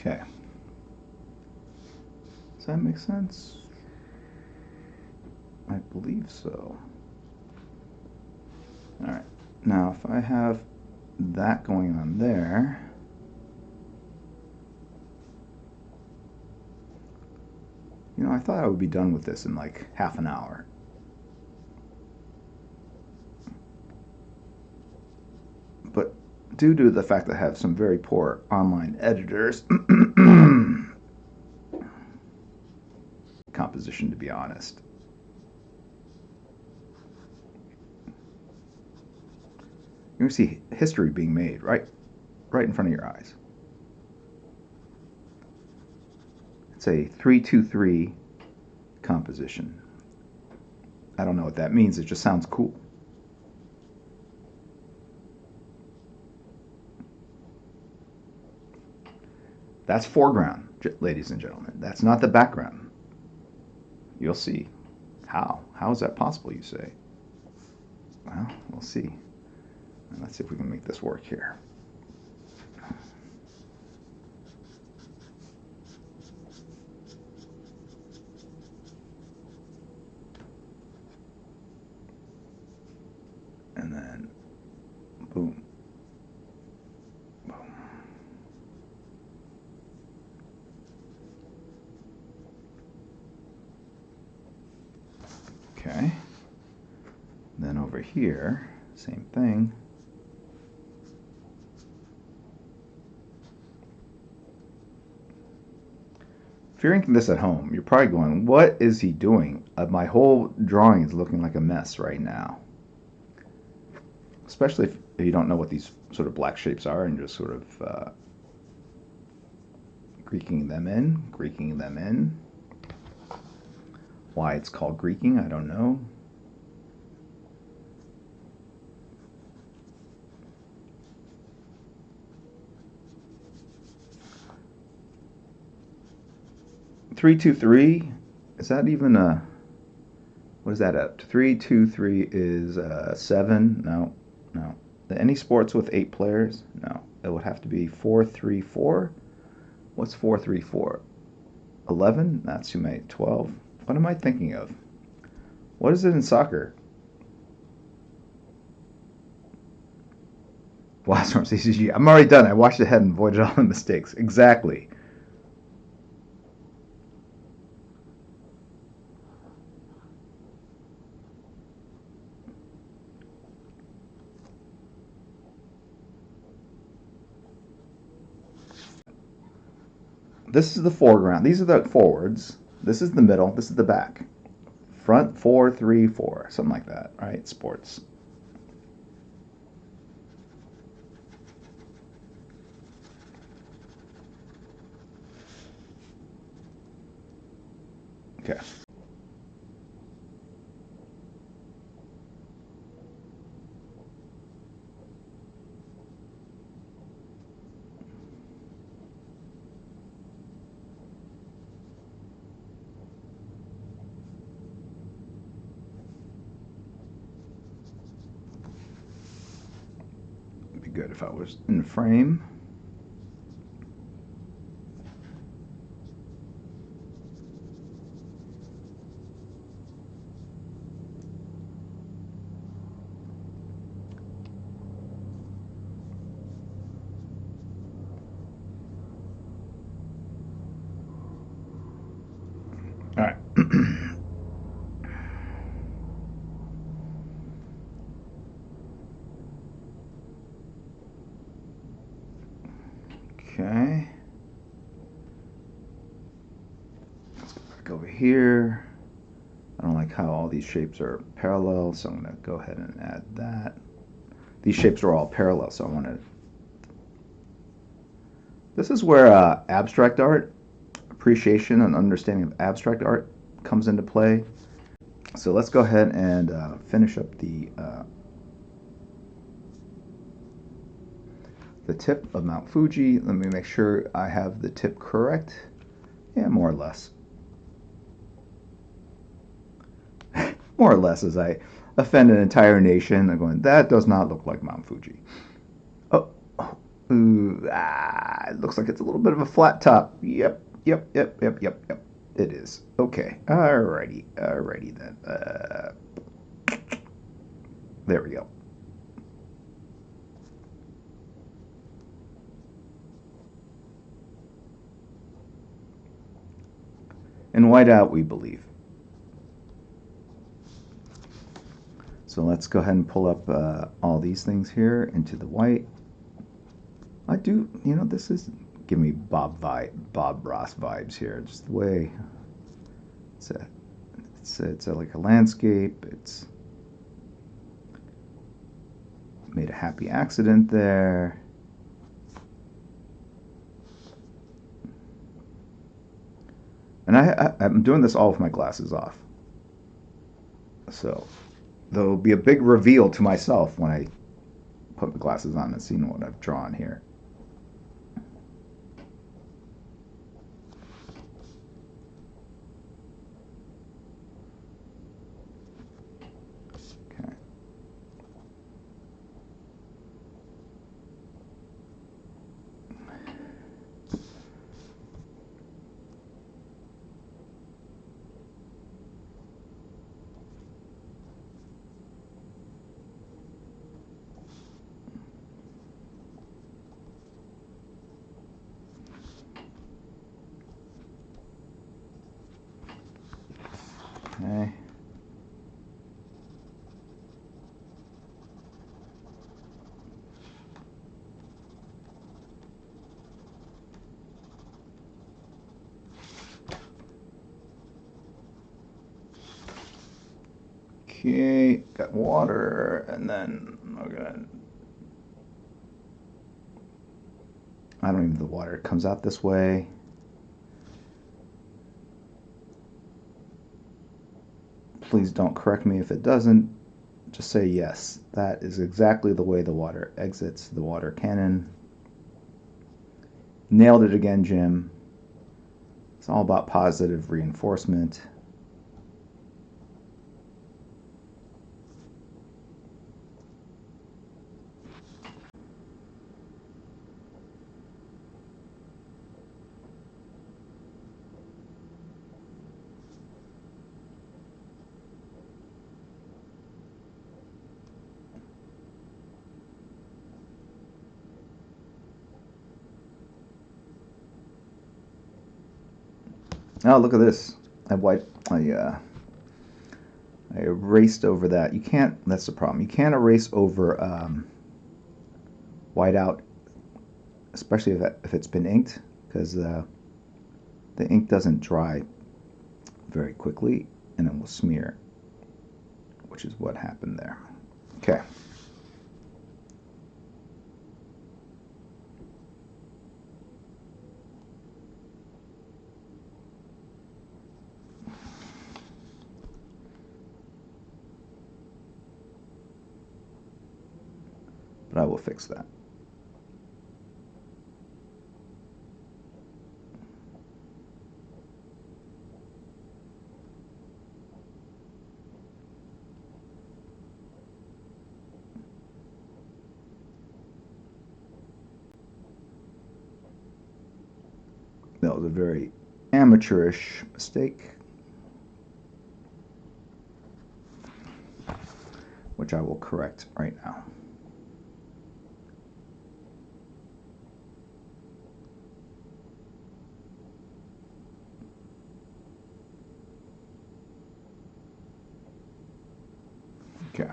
Okay. Does that make sense? I believe so. Alright. Now, if I have that going on there, you know, I thought I would be done with this in like half an hour. But due to the fact that I have some very poor online editors, composition, to be honest. You're going to see history being made right in front of your eyes. It's a 3-2-3 composition. I don't know what that means. It just sounds cool. That's foreground, ladies and gentlemen. That's not the background. You'll see. How? How is that possible, you say? Well, we'll see. And let's see if we can make this work here. And then, boom. Boom. Okay. Then over here, same thing. If you're inking this at home, you're probably going, what is he doing? My whole drawing is looking like a mess right now. Especially if you don't know what these sort of black shapes are and just sort of Greeking them in. Why it's called Greeking, I don't know. Three, 2, 3. Is that even a... What is that at? 3, 2, 3 is 7. No. Any sports with 8 players? No. It would have to be 4, 3, 4. What's 4, 3, 4? 11? That's too many. 12. What am I thinking of? What is it in soccer? Blastoise CCG. I'm already done. I watched ahead and avoided all the mistakes. Exactly. This is the foreground. These are the forwards. This is the middle. This is the back. Front 4, 3, 4. Something like that, right? Sports. Okay. good if I was in frame. All right. Okay. Let's go back over here. I don't like how all these shapes are parallel, so I'm going to go ahead and add that. These shapes are all parallel, so I want to... This is where abstract art, appreciation and understanding of abstract art comes into play. So let's go ahead and finish up the tip of Mount Fuji. Let me make sure I have the tip correct. Yeah, more or less. More or less, as I offend an entire nation. I'm going, that does not look like Mount Fuji. Oh, it looks like it's a little bit of a flat top. Yep. It is. Okay. Alrighty then. There we go. In whiteout, we believe. So let's go ahead and pull up all these things here into the white. I do, this is give me Bob Ross vibes here. Just the way it's like a landscape. It's made a happy accident there. And I'm doing this all with my glasses off. So there'll be a big reveal to myself when I put my glasses on and see what I've drawn here. Okay. Okay, got water, and then we're gonna. I don't even the water comes out this way. Please don't correct me if it doesn't. Just say yes. That is exactly the way the water exits the water cannon. Nailed it again, Jim. It's all about positive reinforcement. Oh, look at this. I erased over that. You can't, that's the problem. You can't erase over whiteout, especially if it's been inked, because the ink doesn't dry very quickly and it will smear, which is what happened there. Okay. But I will fix that. That was a very amateurish mistake, which I will correct right now. Okay.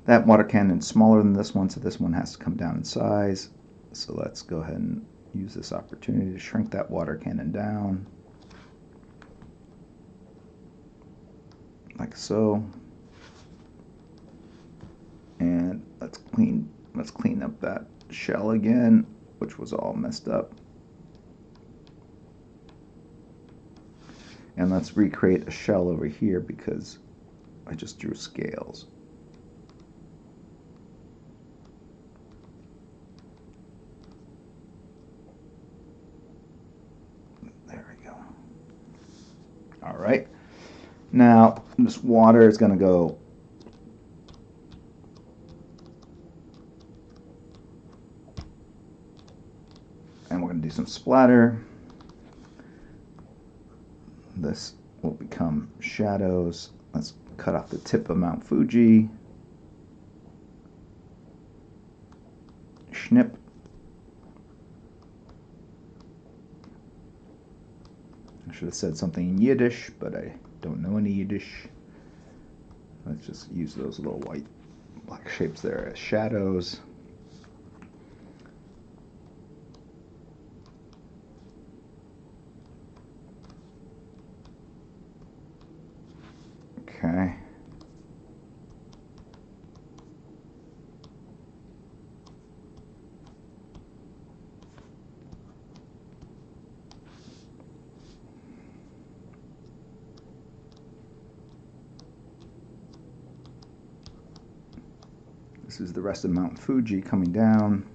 That water cannon is smaller than this one, so this one has to come down in size. So let's go ahead and use this opportunity to shrink that water cannon down. Like so. And let's clean up that shell again, which was all messed up. And let's recreate a shell over here because I just drew scales. All right, now this water is going to go and we're going to do some splatter. This will become shadows. Let's cut off the tip of Mount Fuji. Snip. I should have said something in Yiddish, but I don't know any Yiddish. Let's just use those little white black shapes there as shadows. Okay. This is the rest of Mount Fuji coming down.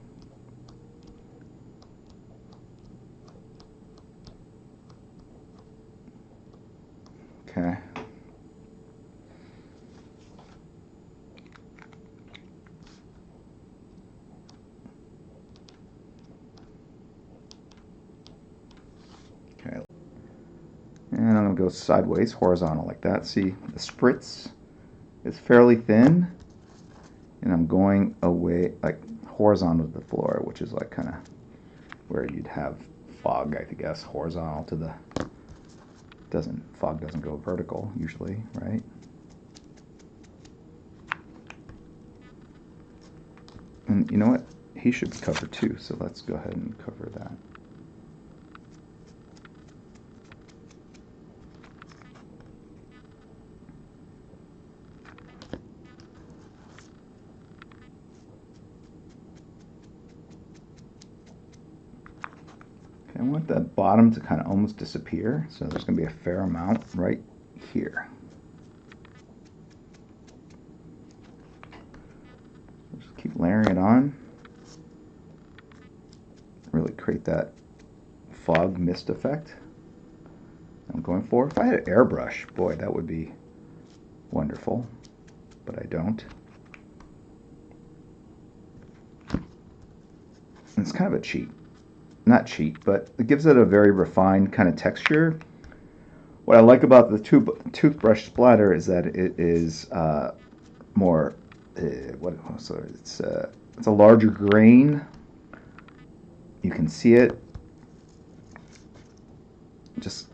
Okay. Okay. And I'm going to go sideways, horizontal like that. See, the spritz is fairly thin. And I'm going away, like horizontal to the floor, which is like kind of where you'd have fog, I guess, horizontal to the, fog doesn't go vertical usually, right? And you know what? He should be covered too, so let's go ahead and cover that. I want the bottom to kind of almost disappear, so there's going to be a fair amount right here. Just keep layering it on. Really create that fog mist effect I'm going for. If I had an airbrush, boy, that would be wonderful, but I don't. And it's kind of a cheat. Not cheat, but it gives it a very refined kind of texture. What I like about the toothbrush splatter is that it is more it's a larger grain. You can see it. Just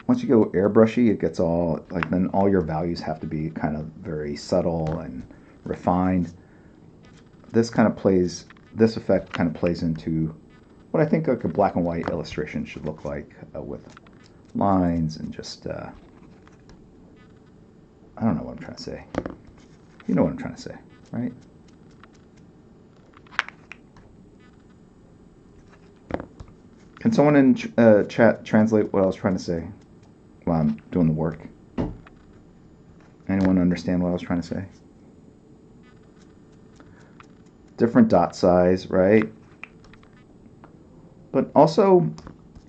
once you go airbrushy, it gets all like, then all your values have to be kind of very subtle and refined. This effect kind of plays into what I think like a black and white illustration should look like, with lines and just, I don't know what I'm trying to say. You know what I'm trying to say, right? Can someone in chat translate what I was trying to say? while I'm doing the work. Anyone understand what I was trying to say? Different dot size, right? But also,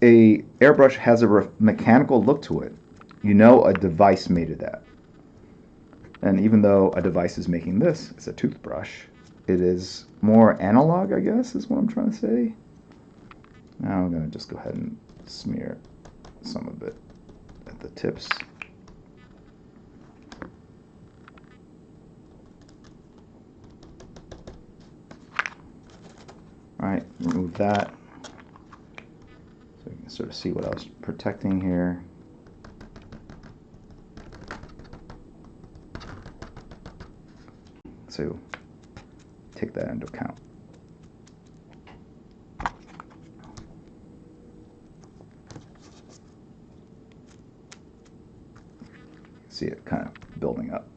a airbrush has a mechanical look to it. You know a device made it that. And even though a device is making this, it's a toothbrush, it is more analog, I guess, is what I'm trying to say. Now I'm going to just go ahead and smear some of it at the tips. Alright, remove that. So you can sort of see what I was protecting here. So take that into account. See it kind of building up.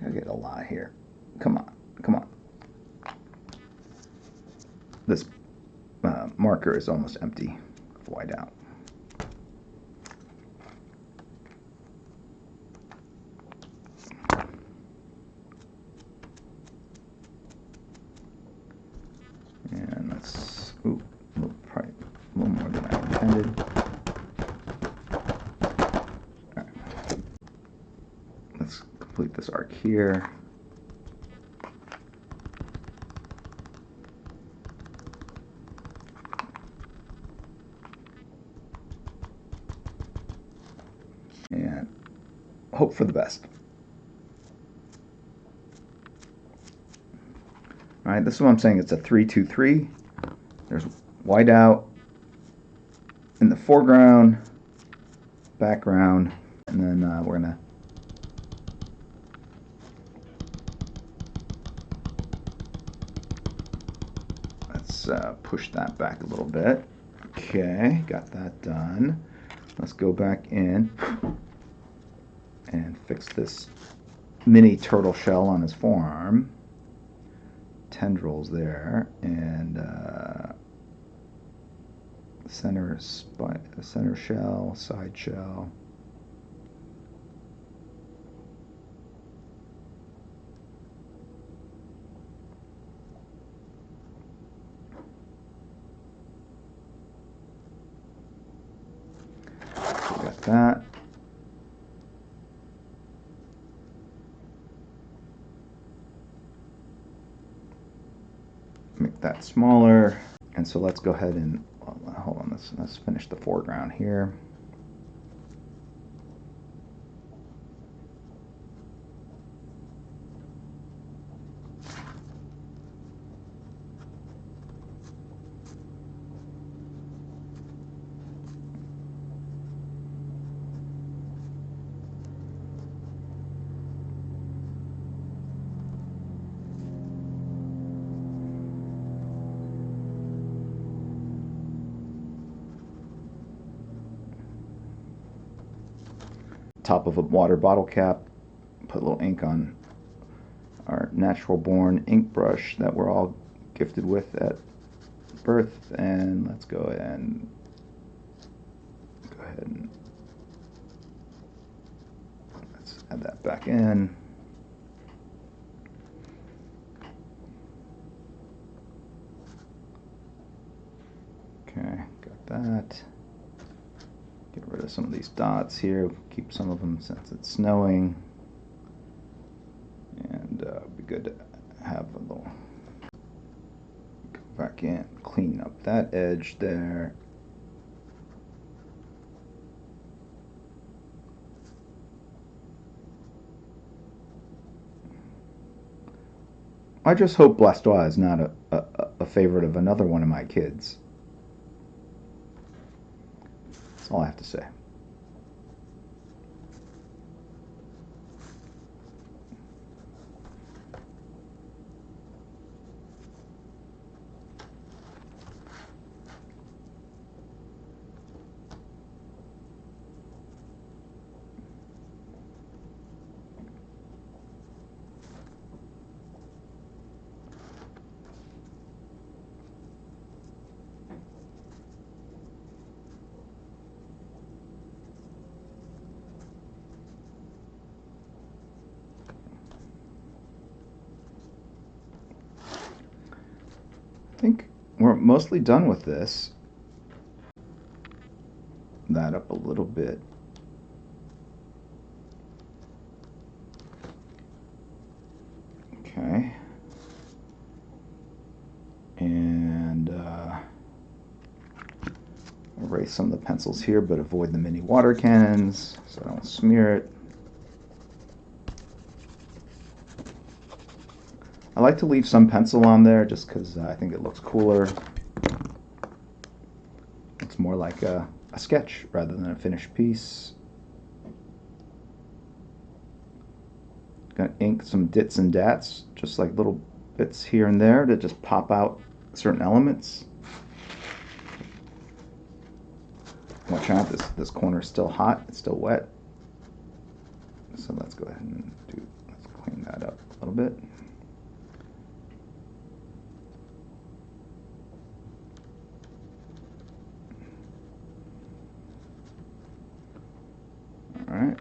I get a lot here. Come on, come on. This marker is almost empty of white out. And let's, ooh, probably a little more than I intended. All right. Let's complete this arc here. And hope for the best. All right, this is what I'm saying. It's a 3-2-3. There's white out in the foreground, background, and then we're gonna let's push that back a little bit. Okay, got that done. Let's go back in and fix this mini turtle shell on his forearm. Tendrils there, and center shell, side shell. So got that. Make that smaller, and so let's go ahead and hold on. Let's finish the foreground here. Top of a water bottle cap, put a little ink on our natural born ink brush that we're all gifted with at birth, and let's go ahead and let's add that back in. Okay, got that. Get rid of some of these dots here, keep some of them since it's snowing, and be good to have a little, go back in, clean up that edge there. I just hope Blastoise is not a favorite of another one of my kids. That's all I have to say. we're mostly done with this. That up a little bit. Okay. And erase some of the pencils here, but avoid the mini water cannons so I don't smear it. I like to leave some pencil on there just because I think it looks cooler. It's more like a sketch rather than a finished piece. Gonna ink some dits and dats, just like little bits here and there to just pop out certain elements. Watch out, this corner is still hot, it's still wet. So let's go ahead and let's clean that up a little bit. Alright.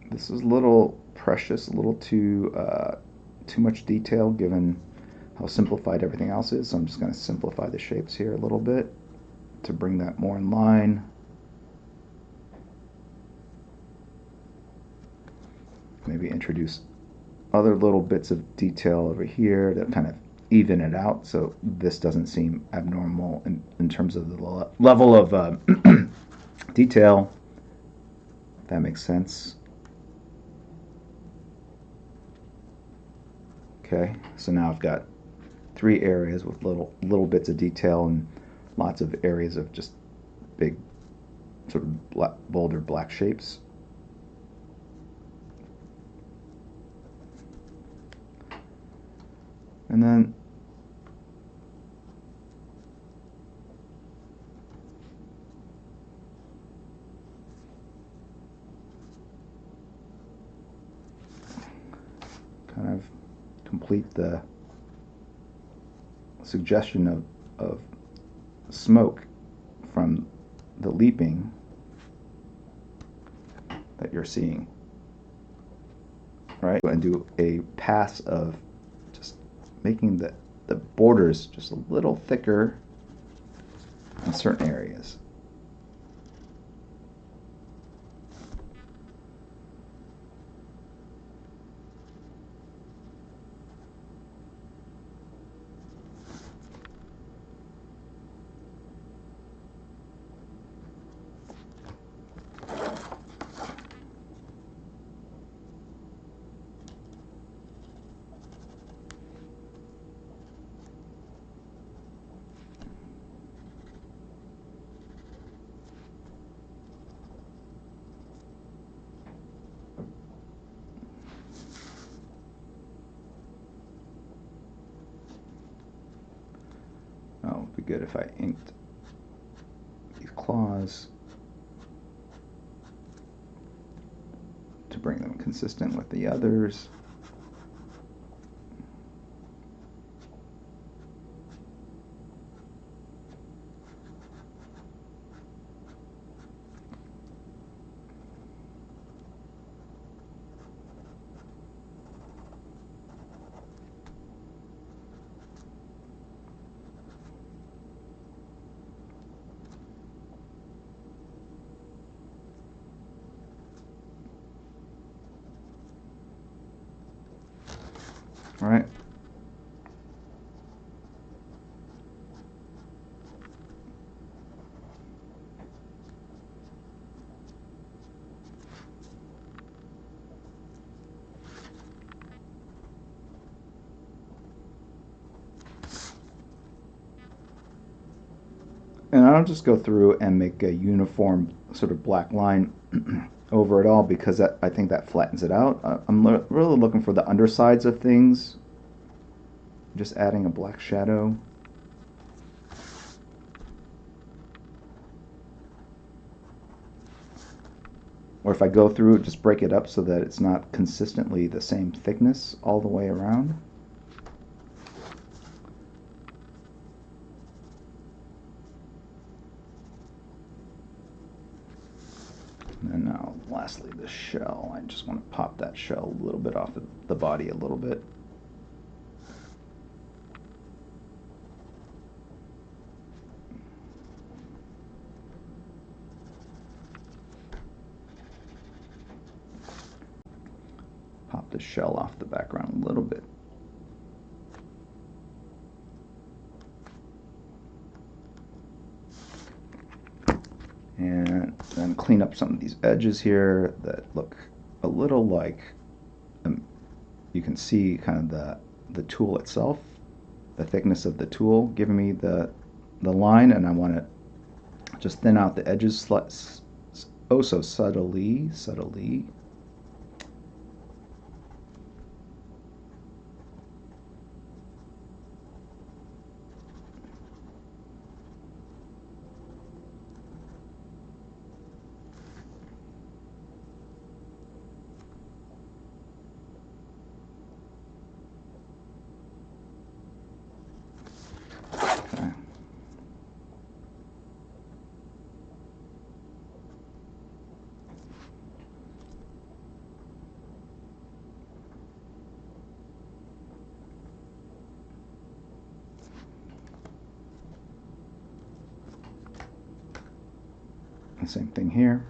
This is a little precious, a little too much detail given how simplified everything else is. So I'm just going to simplify the shapes here a little bit to bring that more in line. Maybe introduce other little bits of detail over here to kind of even it out so this doesn't seem abnormal in terms of the level of detail, if that makes sense. Okay, so now I've got 3 areas with little bits of detail and lots of areas of just big sort of bolder black shapes. And then kind of complete the suggestion of smoke from the leaping that you're seeing. Right? And do a pass of just making the borders just a little thicker in certain areas. Oh, it would be good if I inked these claws to bring them consistent with the others. All right. And I'll just go through and make a uniform sort of black line over it all because I think that flattens it out. I'm really looking for the undersides of things. Just adding a black shadow. Or if I go through it, just break it up so that it's not consistently the same thickness all the way around. And now, lastly, the shell. I just want to pop that shell a little bit off the body a little bit. shell off the background a little bit. And then clean up some of these edges here that look a little like, you can see kind of the tool itself, the thickness of the tool giving me the line, and I want to just thin out the edges oh so subtly. The same thing here.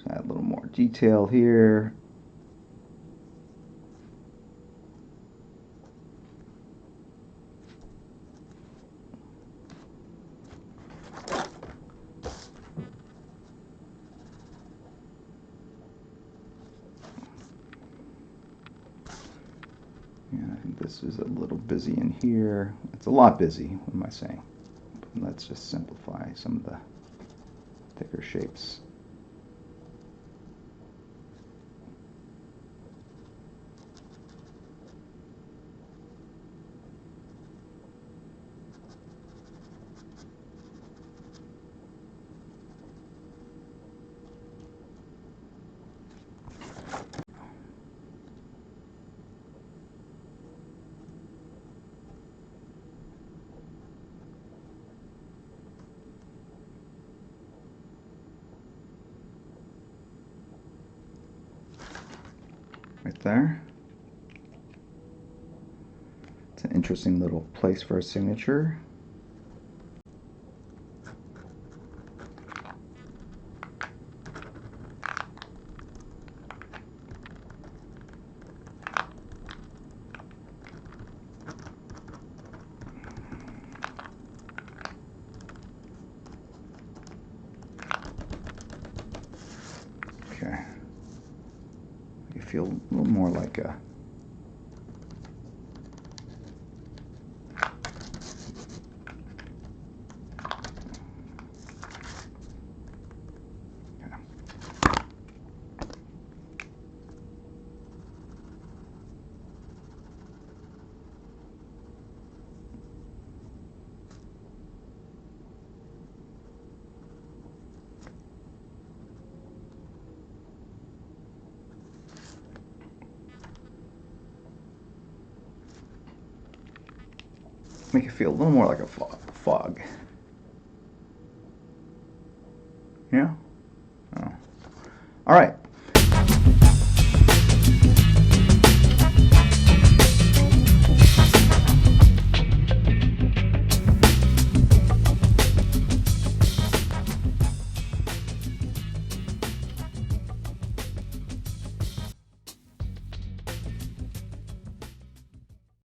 Add a little more detail here. And I think this is a little busy in here. It's a lot busy, what am I saying? Let's just simplify some of the thicker shapes. Right there. It's an interesting little place for a signature. Okay. You feel a little more like a make it feel a little more like a fog. Yeah? Oh. All right.